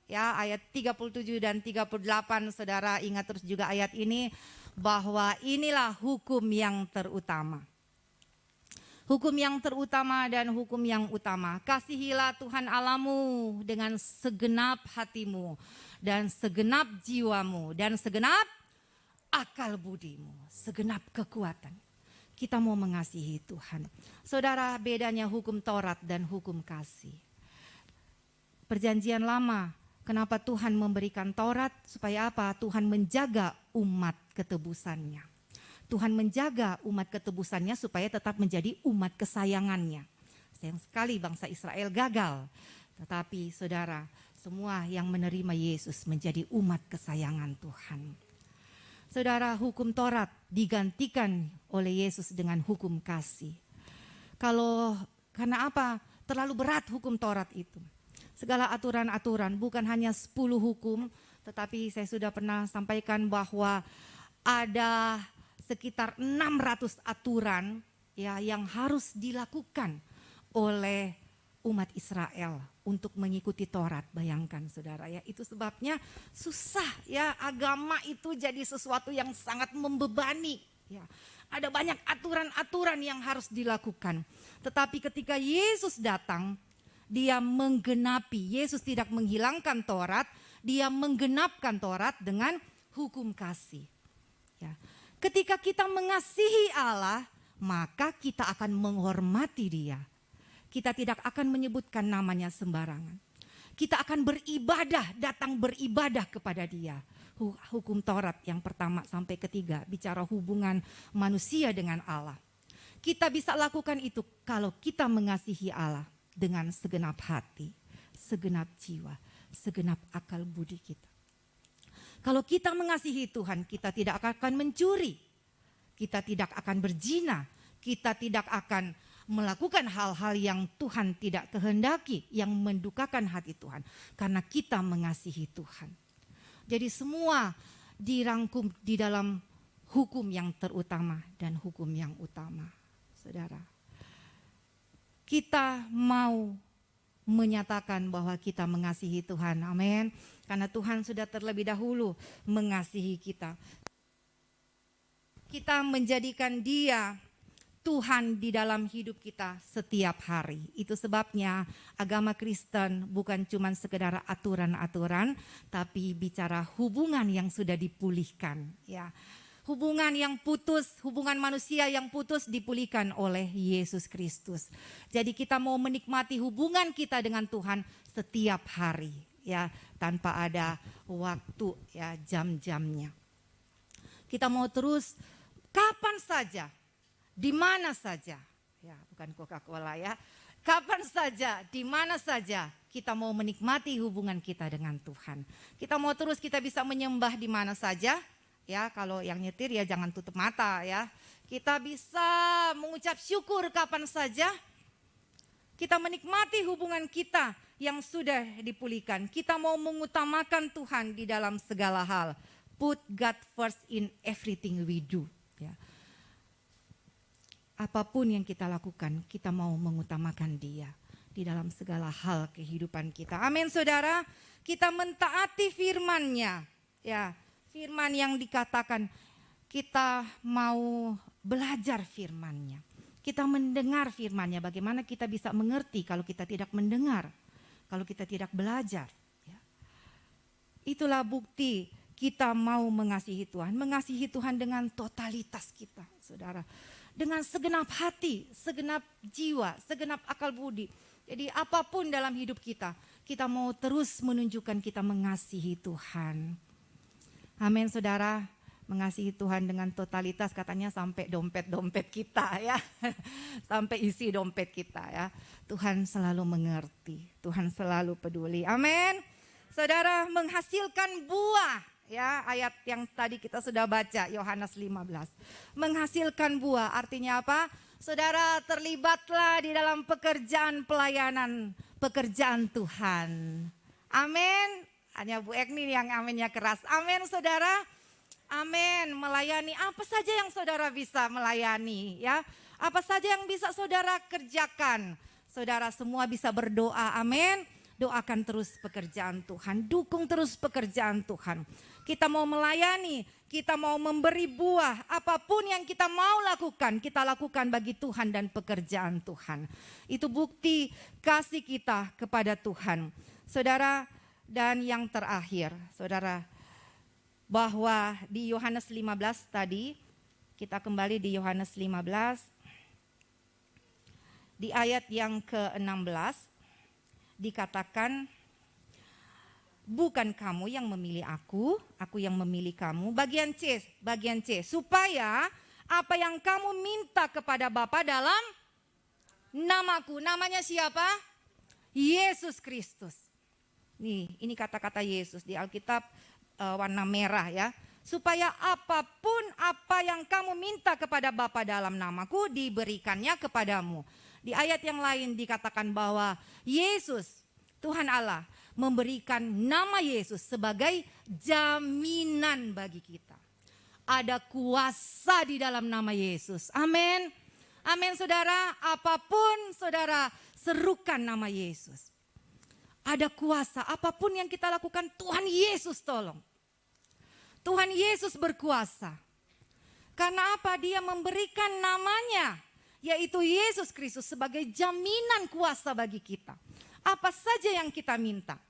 ya ayat 37 dan 38, saudara ingat terus juga ayat ini, bahwa inilah hukum yang terutama. Hukum yang terutama dan hukum yang utama. Kasihilah Tuhan Allahmu dengan segenap hatimu dan segenap jiwamu dan segenap akal budimu, segenap kekuatan. Kita mau mengasihi Tuhan. Saudara, bedanya hukum Taurat dan hukum kasih. Perjanjian lama, kenapa Tuhan memberikan Taurat? Supaya apa? Tuhan menjaga umat ketebusannya. Tuhan menjaga umat ketebusannya supaya tetap menjadi umat kesayangannya. Sayang sekali bangsa Israel gagal. Tetapi saudara, semua yang menerima Yesus menjadi umat kesayangan Tuhan. Saudara, hukum Taurat digantikan oleh Yesus dengan hukum kasih. Karena apa? Terlalu berat hukum Taurat itu. Segala aturan-aturan, bukan hanya 10 hukum, tetapi saya sudah pernah sampaikan bahwa ada sekitar 600 aturan ya yang harus dilakukan oleh umat Israel untuk mengikuti Taurat. Bayangkan saudara ya, itu sebabnya susah ya, agama itu jadi sesuatu yang sangat membebani ya. Ada banyak aturan-aturan yang harus dilakukan. Tetapi ketika Yesus datang, dia menggenapi. Yesus tidak menghilangkan Taurat, dia menggenapkan Taurat dengan hukum kasih. Ya. Ketika kita mengasihi Allah, maka kita akan menghormati Dia. Kita tidak akan menyebutkan namanya sembarangan. Kita akan beribadah, datang beribadah kepada Dia. Hukum Taurat yang pertama sampai ketiga bicara hubungan manusia dengan Allah. Kita bisa lakukan itu kalau kita mengasihi Allah dengan segenap hati, segenap jiwa, segenap akal budi kita. Kalau kita mengasihi Tuhan, kita tidak akan mencuri, kita tidak akan berzina, kita tidak akan melakukan hal-hal yang Tuhan tidak kehendaki, yang mendukakan hati Tuhan, karena kita mengasihi Tuhan. Jadi semua dirangkum di dalam hukum yang terutama dan hukum yang utama, saudara. Kita mau menyatakan bahwa kita mengasihi Tuhan, amin. Karena Tuhan sudah terlebih dahulu mengasihi kita. Kita menjadikan Dia Tuhan di dalam hidup kita setiap hari. Itu sebabnya agama Kristen bukan cuma sekedar aturan-aturan, tapi bicara hubungan yang sudah dipulihkan. Ya, hubungan yang putus, hubungan manusia yang putus dipulihkan oleh Yesus Kristus. Jadi kita mau menikmati hubungan kita dengan Tuhan setiap hari, ya, tanpa ada waktu, ya, jam-jamnya. Kita mau terus kapan saja, di mana saja, ya, bukan Coca-Cola ya, kapan saja, di mana saja kita mau menikmati hubungan kita dengan Tuhan. Kita mau terus, kita bisa menyembah di mana saja. Ya, kalau yang nyetir ya jangan tutup mata ya. Kita bisa mengucap syukur kapan saja. Kita menikmati hubungan kita yang sudah dipulihkan. Kita mau mengutamakan Tuhan di dalam segala hal. Put God first in everything we do. Ya. Apapun yang kita lakukan, kita mau mengutamakan Dia di dalam segala hal kehidupan kita. Amin, saudara. Kita mentaati firman-Nya. Ya. Firman yang dikatakan, kita mau belajar firman-Nya. Kita mendengar firman-Nya, bagaimana kita bisa mengerti kalau kita tidak mendengar, kalau kita tidak belajar. Ya. Itulah bukti kita mau mengasihi Tuhan. Mengasihi Tuhan dengan totalitas kita, saudara. Dengan segenap hati, segenap jiwa, segenap akal budi. Jadi apapun dalam hidup kita, kita mau terus menunjukkan kita mengasihi Tuhan. Amin, saudara. Mengasihi Tuhan dengan totalitas, katanya sampai dompet-dompet kita ya. Sampai isi dompet kita ya. Tuhan selalu mengerti, Tuhan selalu peduli. Amin. Saudara, menghasilkan buah ya, ayat yang tadi kita sudah baca, Yohanes 15. Menghasilkan buah artinya apa? Saudara, terlibatlah di dalam pekerjaan pelayanan, pekerjaan Tuhan. Amin. Hanya Bu Ekni yang aminnya keras. Amin, saudara. Amin. Melayani apa saja yang saudara bisa melayani ya. Apa saja yang bisa saudara kerjakan. Saudara semua bisa berdoa. Amin. Doakan terus pekerjaan Tuhan. Dukung terus pekerjaan Tuhan. Kita mau melayani, kita mau memberi buah. Apapun yang kita mau lakukan, kita lakukan bagi Tuhan dan pekerjaan Tuhan. Itu bukti kasih kita kepada Tuhan. Saudara, dan yang terakhir, saudara, bahwa di Yohanes 15 tadi, kita kembali di Yohanes 15, di ayat yang ke-16, dikatakan, bukan kamu yang memilih aku yang memilih kamu. Bagian C, supaya apa yang kamu minta kepada Bapa dalam namaku. Namanya siapa? Yesus Kristus. Nih, ini kata-kata Yesus di Alkitab warna merah ya. Supaya apapun apa yang kamu minta kepada Bapa dalam namaku, diberikannya kepadamu. Di ayat yang lain dikatakan bahwa Yesus, Tuhan Allah, memberikan nama Yesus sebagai jaminan bagi kita. Ada kuasa di dalam nama Yesus. Amin. Amin saudara, apapun saudara serukan nama Yesus. Ada kuasa, apapun yang kita lakukan Tuhan Yesus tolong. Tuhan Yesus berkuasa. Karena apa? Dia memberikan namanya, yaitu Yesus Kristus sebagai jaminan kuasa bagi kita. Apa saja yang kita minta,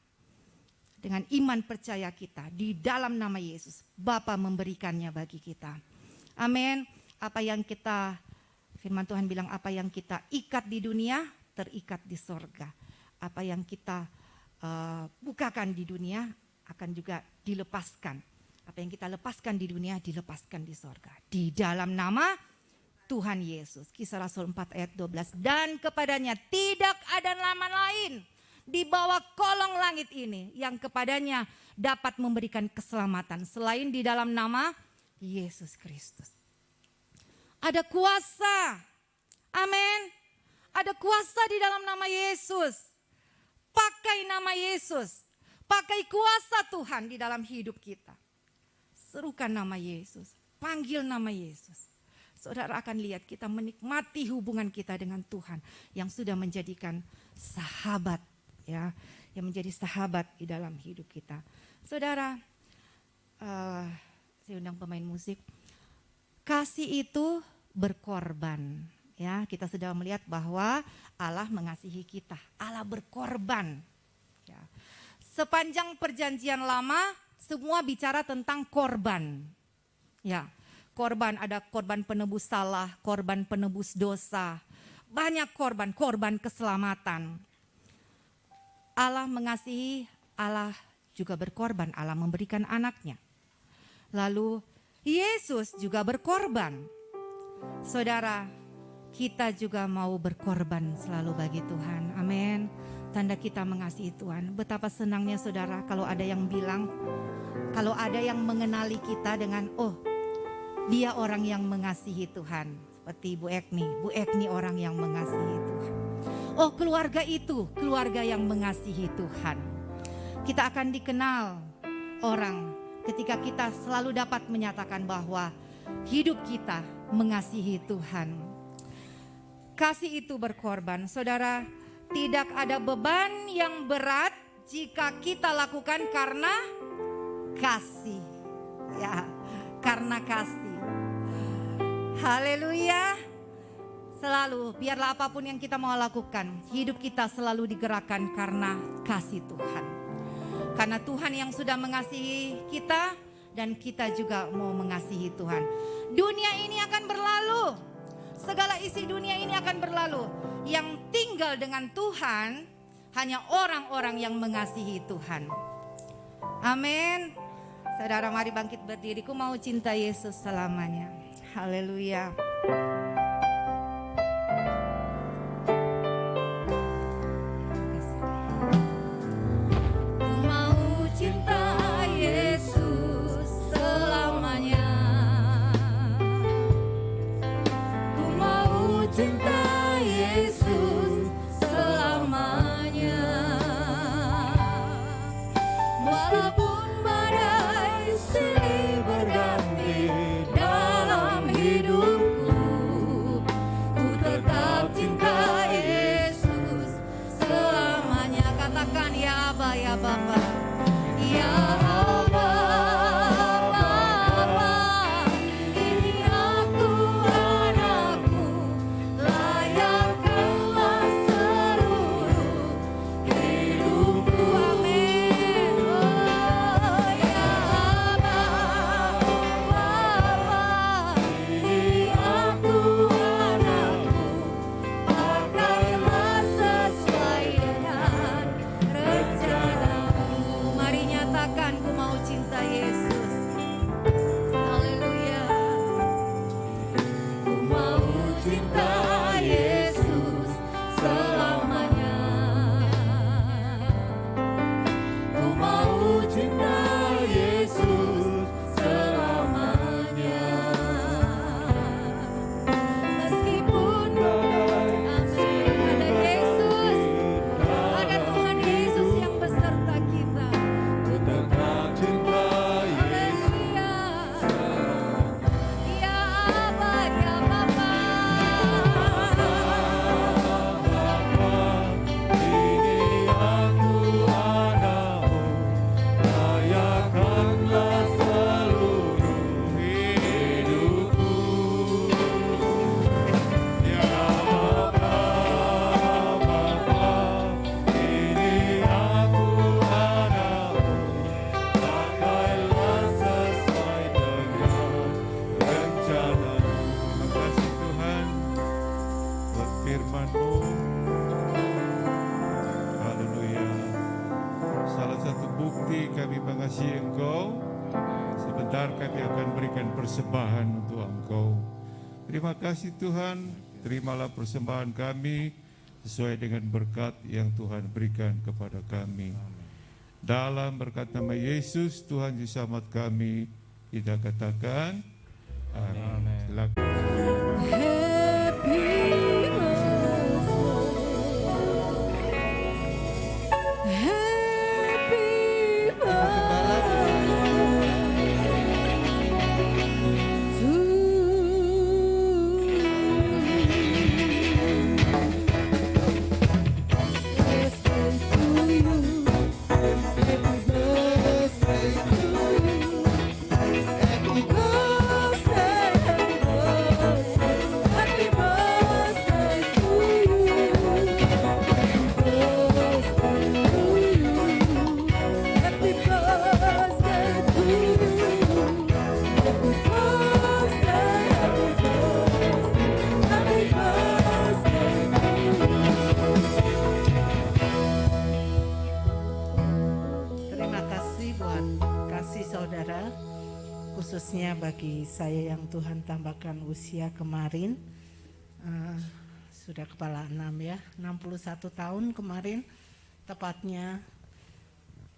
dengan iman percaya kita di dalam nama Yesus, Bapa memberikannya bagi kita. Amin. Apa yang kita, firman Tuhan bilang, apa yang kita ikat di dunia terikat di sorga. Apa yang kita bukakan di dunia akan juga dilepaskan. Apa yang kita lepaskan di dunia dilepaskan di sorga. Di dalam nama Tuhan Yesus. Kisah Rasul 4 ayat 12. Dan kepadanya tidak ada nama lain di bawah kolong langit ini yang kepadanya dapat memberikan keselamatan selain di dalam nama Yesus Kristus. Ada kuasa. Amin. Ada kuasa di dalam nama Yesus. Pakai nama Yesus. Pakai kuasa Tuhan di dalam hidup kita. Serukan nama Yesus. Panggil nama Yesus. Saudara akan lihat kita menikmati hubungan kita dengan Tuhan yang sudah menjadikan sahabat. Ya, yang menjadi sahabat di dalam hidup kita. Saudara, saya undang pemain musik. Kasih itu berkorban. Ya, kita sudah melihat bahwa Allah mengasihi kita. Allah berkorban. Ya. Sepanjang perjanjian lama, semua bicara tentang korban. Ya, korban, ada korban penebus salah, korban penebus dosa. Banyak korban, korban keselamatan. Allah mengasihi, Allah juga berkorban, Allah memberikan anaknya. Lalu Yesus juga berkorban. Saudara, kita juga mau berkorban selalu bagi Tuhan. Amin. Tanda kita mengasihi Tuhan. Betapa senangnya saudara kalau ada yang bilang, kalau ada yang mengenali kita dengan, oh dia orang yang mengasihi Tuhan. Seperti Bu Ekni orang yang mengasihi Tuhan. Oh keluarga itu, keluarga yang mengasihi Tuhan. Kita akan dikenal orang ketika kita selalu dapat menyatakan bahwa hidup kita mengasihi Tuhan. Kasih itu berkorban. Saudara, tidak ada beban yang berat jika kita lakukan karena kasih. Ya, karena kasih. Haleluya. Selalu, biarlah apapun yang kita mau lakukan, hidup kita selalu digerakkan karena kasih Tuhan. Karena Tuhan yang sudah mengasihi kita dan kita juga mau mengasihi Tuhan. Dunia ini akan berlalu, segala isi dunia ini akan berlalu. Yang tinggal dengan Tuhan hanya orang-orang yang mengasihi Tuhan. Amin. Saudara, mari bangkit berdiri. Ku mau cinta Yesus selamanya. Haleluya. Mari nyatakan firman-Mu. Haleluya. Salah satu bukti kami mengasihi Engkau, sebentar kami akan berikan persembahan untuk Engkau. Terima kasih Tuhan, terimalah persembahan kami sesuai dengan berkat yang Tuhan berikan kepada kami. Dalam berkat nama Yesus, Tuhan Juru Selamat kami, kita katakan amin. Silakan. Khususnya bagi saya yang Tuhan tambahkan usia kemarin, sudah kepala 6 ya, 61 tahun kemarin tepatnya.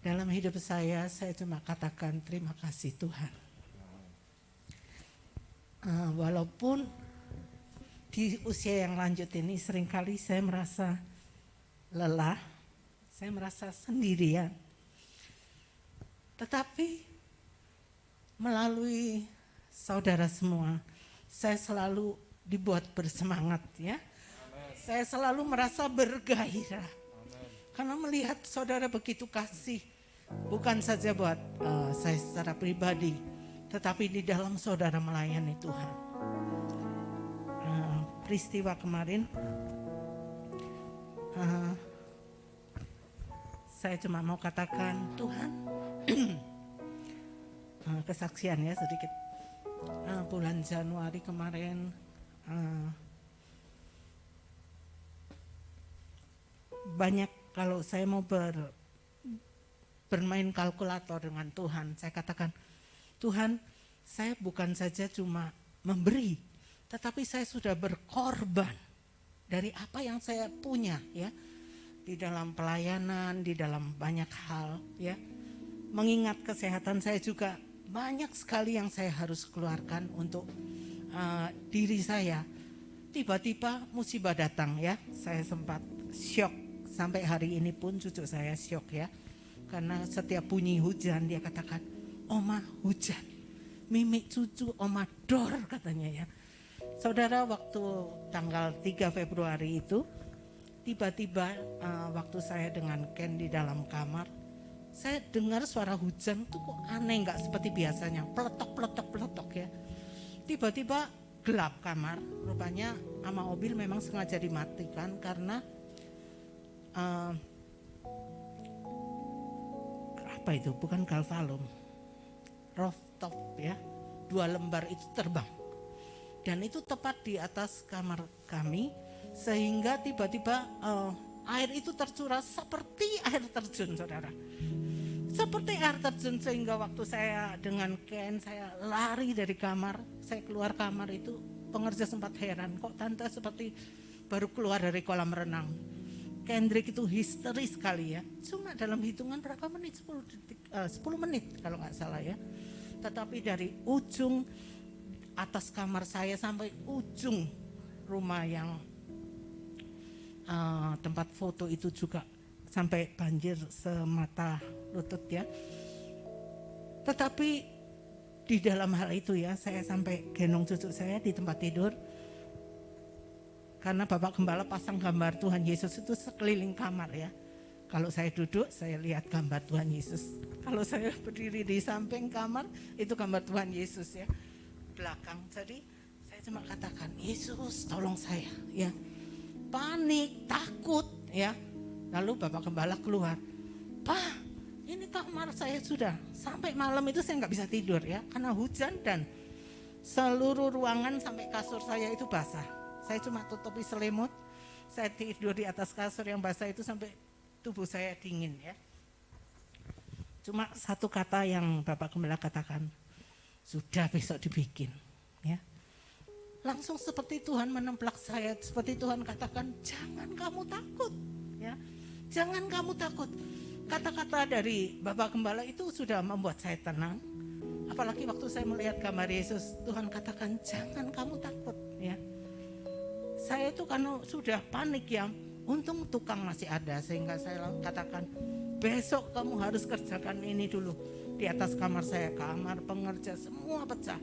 Dalam hidup saya cuma katakan terima kasih Tuhan. Walaupun di usia yang lanjut ini seringkali saya merasa lelah, saya merasa sendirian. Tetapi melalui saudara semua, saya selalu dibuat bersemangat ya. Amen. Saya selalu merasa bergairah. Amen. Karena melihat saudara begitu kasih, bukan saja buat saya secara pribadi, tetapi di dalam saudara melayani Tuhan. Peristiwa kemarin, saya cuma mau katakan Tuhan, kesaksian ya sedikit. Bulan Januari kemarin banyak kalau saya mau bermain kalkulator dengan Tuhan, saya katakan Tuhan, saya bukan saja cuma memberi, tetapi saya sudah berkorban dari apa yang saya punya ya, di dalam pelayanan, di dalam banyak hal ya. Mengingat kesehatan saya juga banyak sekali yang saya harus keluarkan untuk diri saya. Tiba-tiba musibah datang ya, saya sempat syok. Sampai hari ini pun cucu saya syok ya. Karena setiap bunyi hujan dia katakan, Oma hujan. Mimik cucu Oma dor katanya ya. Saudara, waktu tanggal 3 Februari itu, tiba-tiba waktu saya dengan Ken di dalam kamar, saya dengar suara hujan tuh kok aneh, nggak seperti biasanya, peletok ya. Tiba-tiba gelap kamar, rupanya ama mobil memang sengaja dimatikan karena apa itu, bukan galvalum, rooftop ya, 2 lembar itu terbang. Dan itu tepat di atas kamar kami, sehingga tiba-tiba air itu tercurah seperti air terjun, saudara. Seperti air terjun, sehingga waktu saya dengan Ken, saya lari dari kamar, saya keluar kamar itu, pengerja sempat heran, kok tante seperti baru keluar dari kolam renang. Kendrick itu histeris sekali ya, cuma dalam hitungan berapa menit, 10 menit kalau nggak salah ya. Tetapi dari ujung atas kamar saya sampai ujung rumah yang tempat foto itu juga sampai banjir semata lutut ya. Tetapi di dalam hal itu ya, saya sampai gendong cucu saya di tempat tidur. Karena Bapak Gembala pasang gambar Tuhan Yesus itu sekeliling kamar ya. Kalau saya duduk, saya lihat gambar Tuhan Yesus. Kalau saya berdiri di samping kamar, itu gambar Tuhan Yesus ya. Belakang, jadi saya cuma katakan, Yesus tolong saya ya. Panik, takut ya. Lalu Bapak Gembala keluar, Pak, ini kamar saya sudah, sampai malam itu saya nggak bisa tidur ya, karena hujan dan seluruh ruangan sampai kasur saya itu basah. Saya cuma tutupi selimut, Saya tidur di atas kasur yang basah itu sampai tubuh saya dingin ya. Cuma satu kata yang Bapak Gembala katakan, sudah besok dibikin ya. Langsung seperti Tuhan menemplak saya, seperti Tuhan katakan, jangan kamu takut ya. Jangan kamu takut. Kata-kata dari Bapak Gembala itu sudah membuat saya tenang. Apalagi waktu saya melihat gambar Yesus, Tuhan katakan jangan kamu takut ya. Saya itu karena sudah panik ya, untung tukang masih ada sehingga saya katakan besok kamu harus kerjakan ini dulu. Di atas kamar saya, kamar pengerja semua pecah.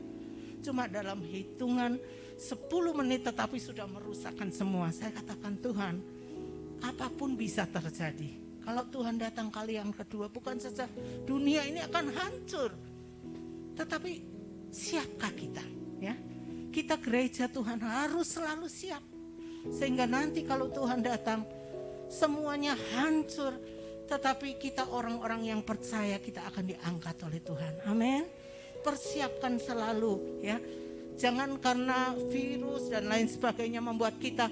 Cuma dalam hitungan 10 menit tetapi sudah merusakkan semua. Saya katakan Tuhan, apapun bisa terjadi. Kalau Tuhan datang kali yang kedua, bukan saja dunia ini akan hancur, tetapi siapkah kita ya? Kita gereja Tuhan harus selalu siap. Sehingga nanti kalau Tuhan datang semuanya hancur, tetapi kita orang-orang yang percaya kita akan diangkat oleh Tuhan. Amin. Persiapkan selalu ya. Jangan karena virus dan lain sebagainya membuat kita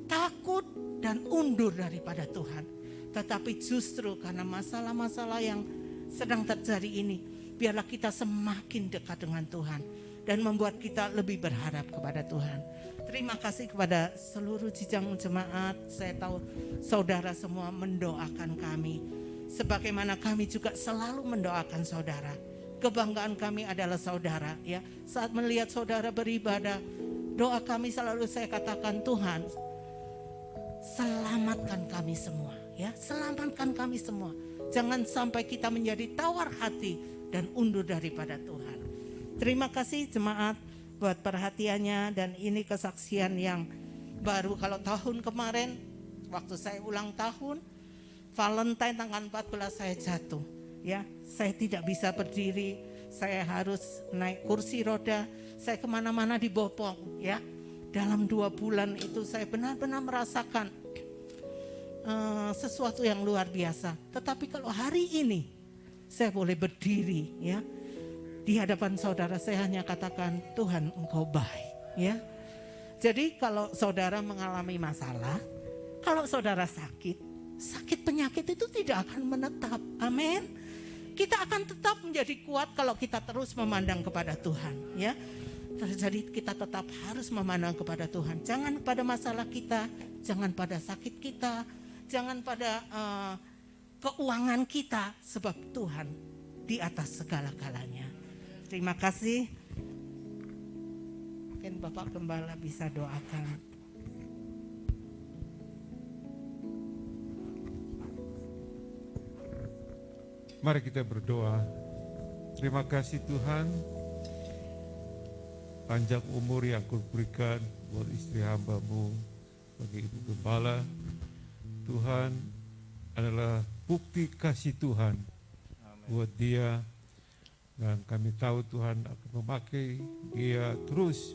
takut dan undur daripada Tuhan. Tetapi justru karena masalah-masalah yang sedang terjadi ini, biarlah kita semakin dekat dengan Tuhan dan membuat kita lebih berharap kepada Tuhan. Terima kasih kepada seluruh jijang jemaat. Saya tahu saudara semua mendoakan kami. Sebagaimana kami juga selalu mendoakan saudara. Kebanggaan kami adalah saudara ya. Saat melihat saudara beribadah, doa kami selalu saya katakan, Tuhan selamatkan kami semua ya. Selamatkan kami semua. Jangan sampai kita menjadi tawar hati dan undur daripada Tuhan. Terima kasih jemaat buat perhatiannya, dan ini kesaksian yang baru. Kalau tahun kemarin waktu saya ulang tahun Valentine tanggal 14 saya jatuh ya. Saya tidak bisa berdiri, saya harus naik kursi roda, saya kemana-mana dibopong ya. Dalam 2 bulan itu saya benar-benar merasakan sesuatu yang luar biasa. Tetapi kalau hari ini saya boleh berdiri ya di hadapan saudara, saya hanya katakan Tuhan Engkau baik ya. Jadi kalau saudara mengalami masalah, kalau saudara sakit penyakit itu tidak akan menetap. Amin. Kita akan tetap menjadi kuat kalau kita terus memandang kepada Tuhan ya. Jadi kita tetap harus memandang kepada Tuhan. Jangan pada masalah kita, jangan pada sakit kita, jangan pada keuangan kita, sebab Tuhan di atas segala-galanya. Terima kasih. Mungkin Bapak Gembala bisa doakan. Mari kita berdoa. Terima kasih Tuhan, panjang umur yang Kau berikan buat istri hamba-Mu, bagi Ibu Gembala. Tuhan adalah bukti kasih Tuhan buat dia. Dan kami tahu Tuhan akan memakai dia terus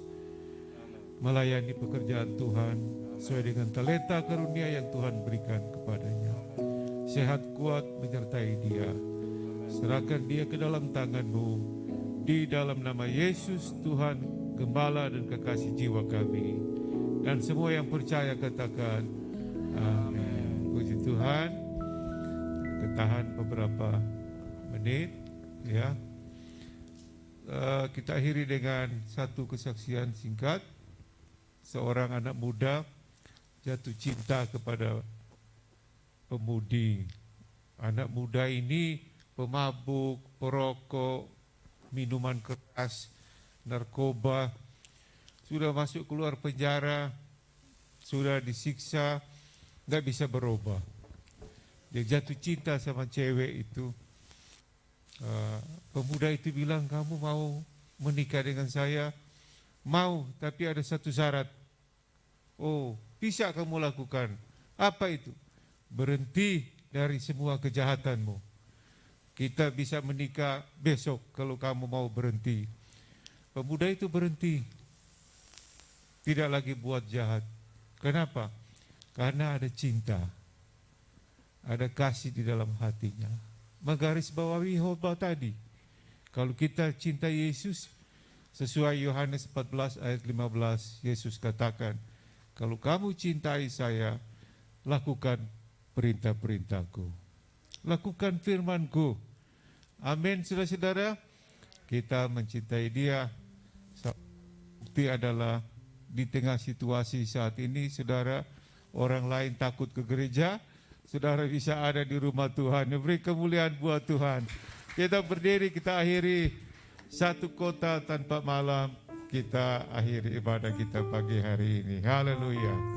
melayani pekerjaan Tuhan sesuai dengan talenta karunia yang Tuhan berikan kepadanya. Sehat kuat menyertai dia. Serahkan dia ke dalam tangan-Mu. Di dalam nama Yesus Tuhan, Gembala dan kekasih jiwa kami. Dan semua yang percaya katakan amin. Puji Tuhan. Ketahan beberapa menit ya. Kita akhiri dengan satu kesaksian singkat. Seorang anak muda jatuh cinta kepada pemudi. Anak muda ini pemabuk, perokok, minuman keras, narkoba, sudah masuk keluar penjara, sudah disiksa, nggak bisa berubah. Dia jatuh cinta sama cewek itu. Pemuda itu bilang, kamu mau menikah dengan saya? Mau, tapi ada satu syarat. Oh, bisa kamu lakukan. Apa itu? Berhenti dari semua kejahatanmu. Kita bisa menikah besok kalau kamu mau berhenti. Pemuda itu berhenti. Tidak lagi buat jahat. Kenapa? Karena ada cinta. Ada kasih di dalam hatinya. Menggarisbawahi khotbah tadi. Kalau kita cinta Yesus, sesuai Yohanes 14 ayat 15, Yesus katakan, Kalau kamu cintai saya, lakukan perintah-perintahku. Lakukan firman-Ku. Amin, saudara-saudara. Kita mencintai Dia. Bukti adalah di tengah situasi saat ini, saudara, orang lain takut ke gereja, saudara bisa ada di rumah Tuhan. Beri kemuliaan buat Tuhan. Kita berdiri, kita akhiri satu kota tanpa malam. Kita akhiri ibadah kita pagi hari ini. Haleluya.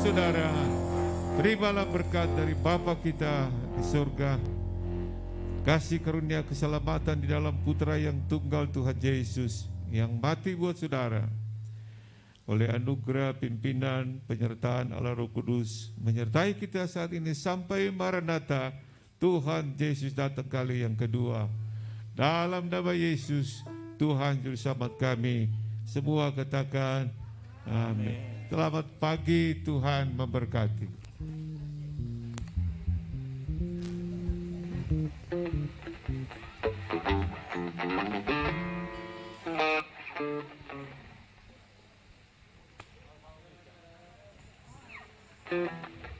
Saudara, terimalah berkat dari Bapa kita di surga, kasih karunia keselamatan di dalam Putra yang tunggal Tuhan Yesus yang mati buat saudara, oleh anugerah pimpinan penyertaan Allah Roh Kudus menyertai kita saat ini sampai Maranatha, Tuhan Yesus datang kali yang kedua. Dalam nama Yesus, Tuhan Juru Selamat kami, semua katakan amin. Selamat pagi, Tuhan memberkati.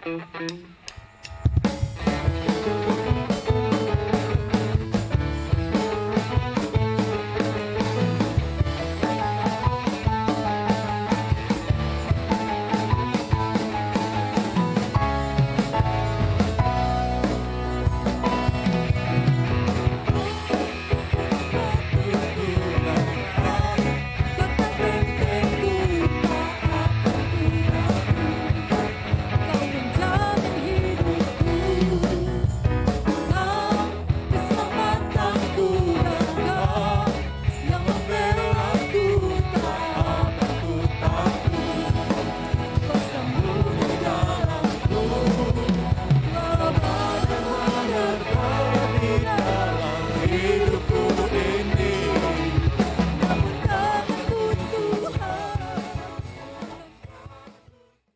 Thank you.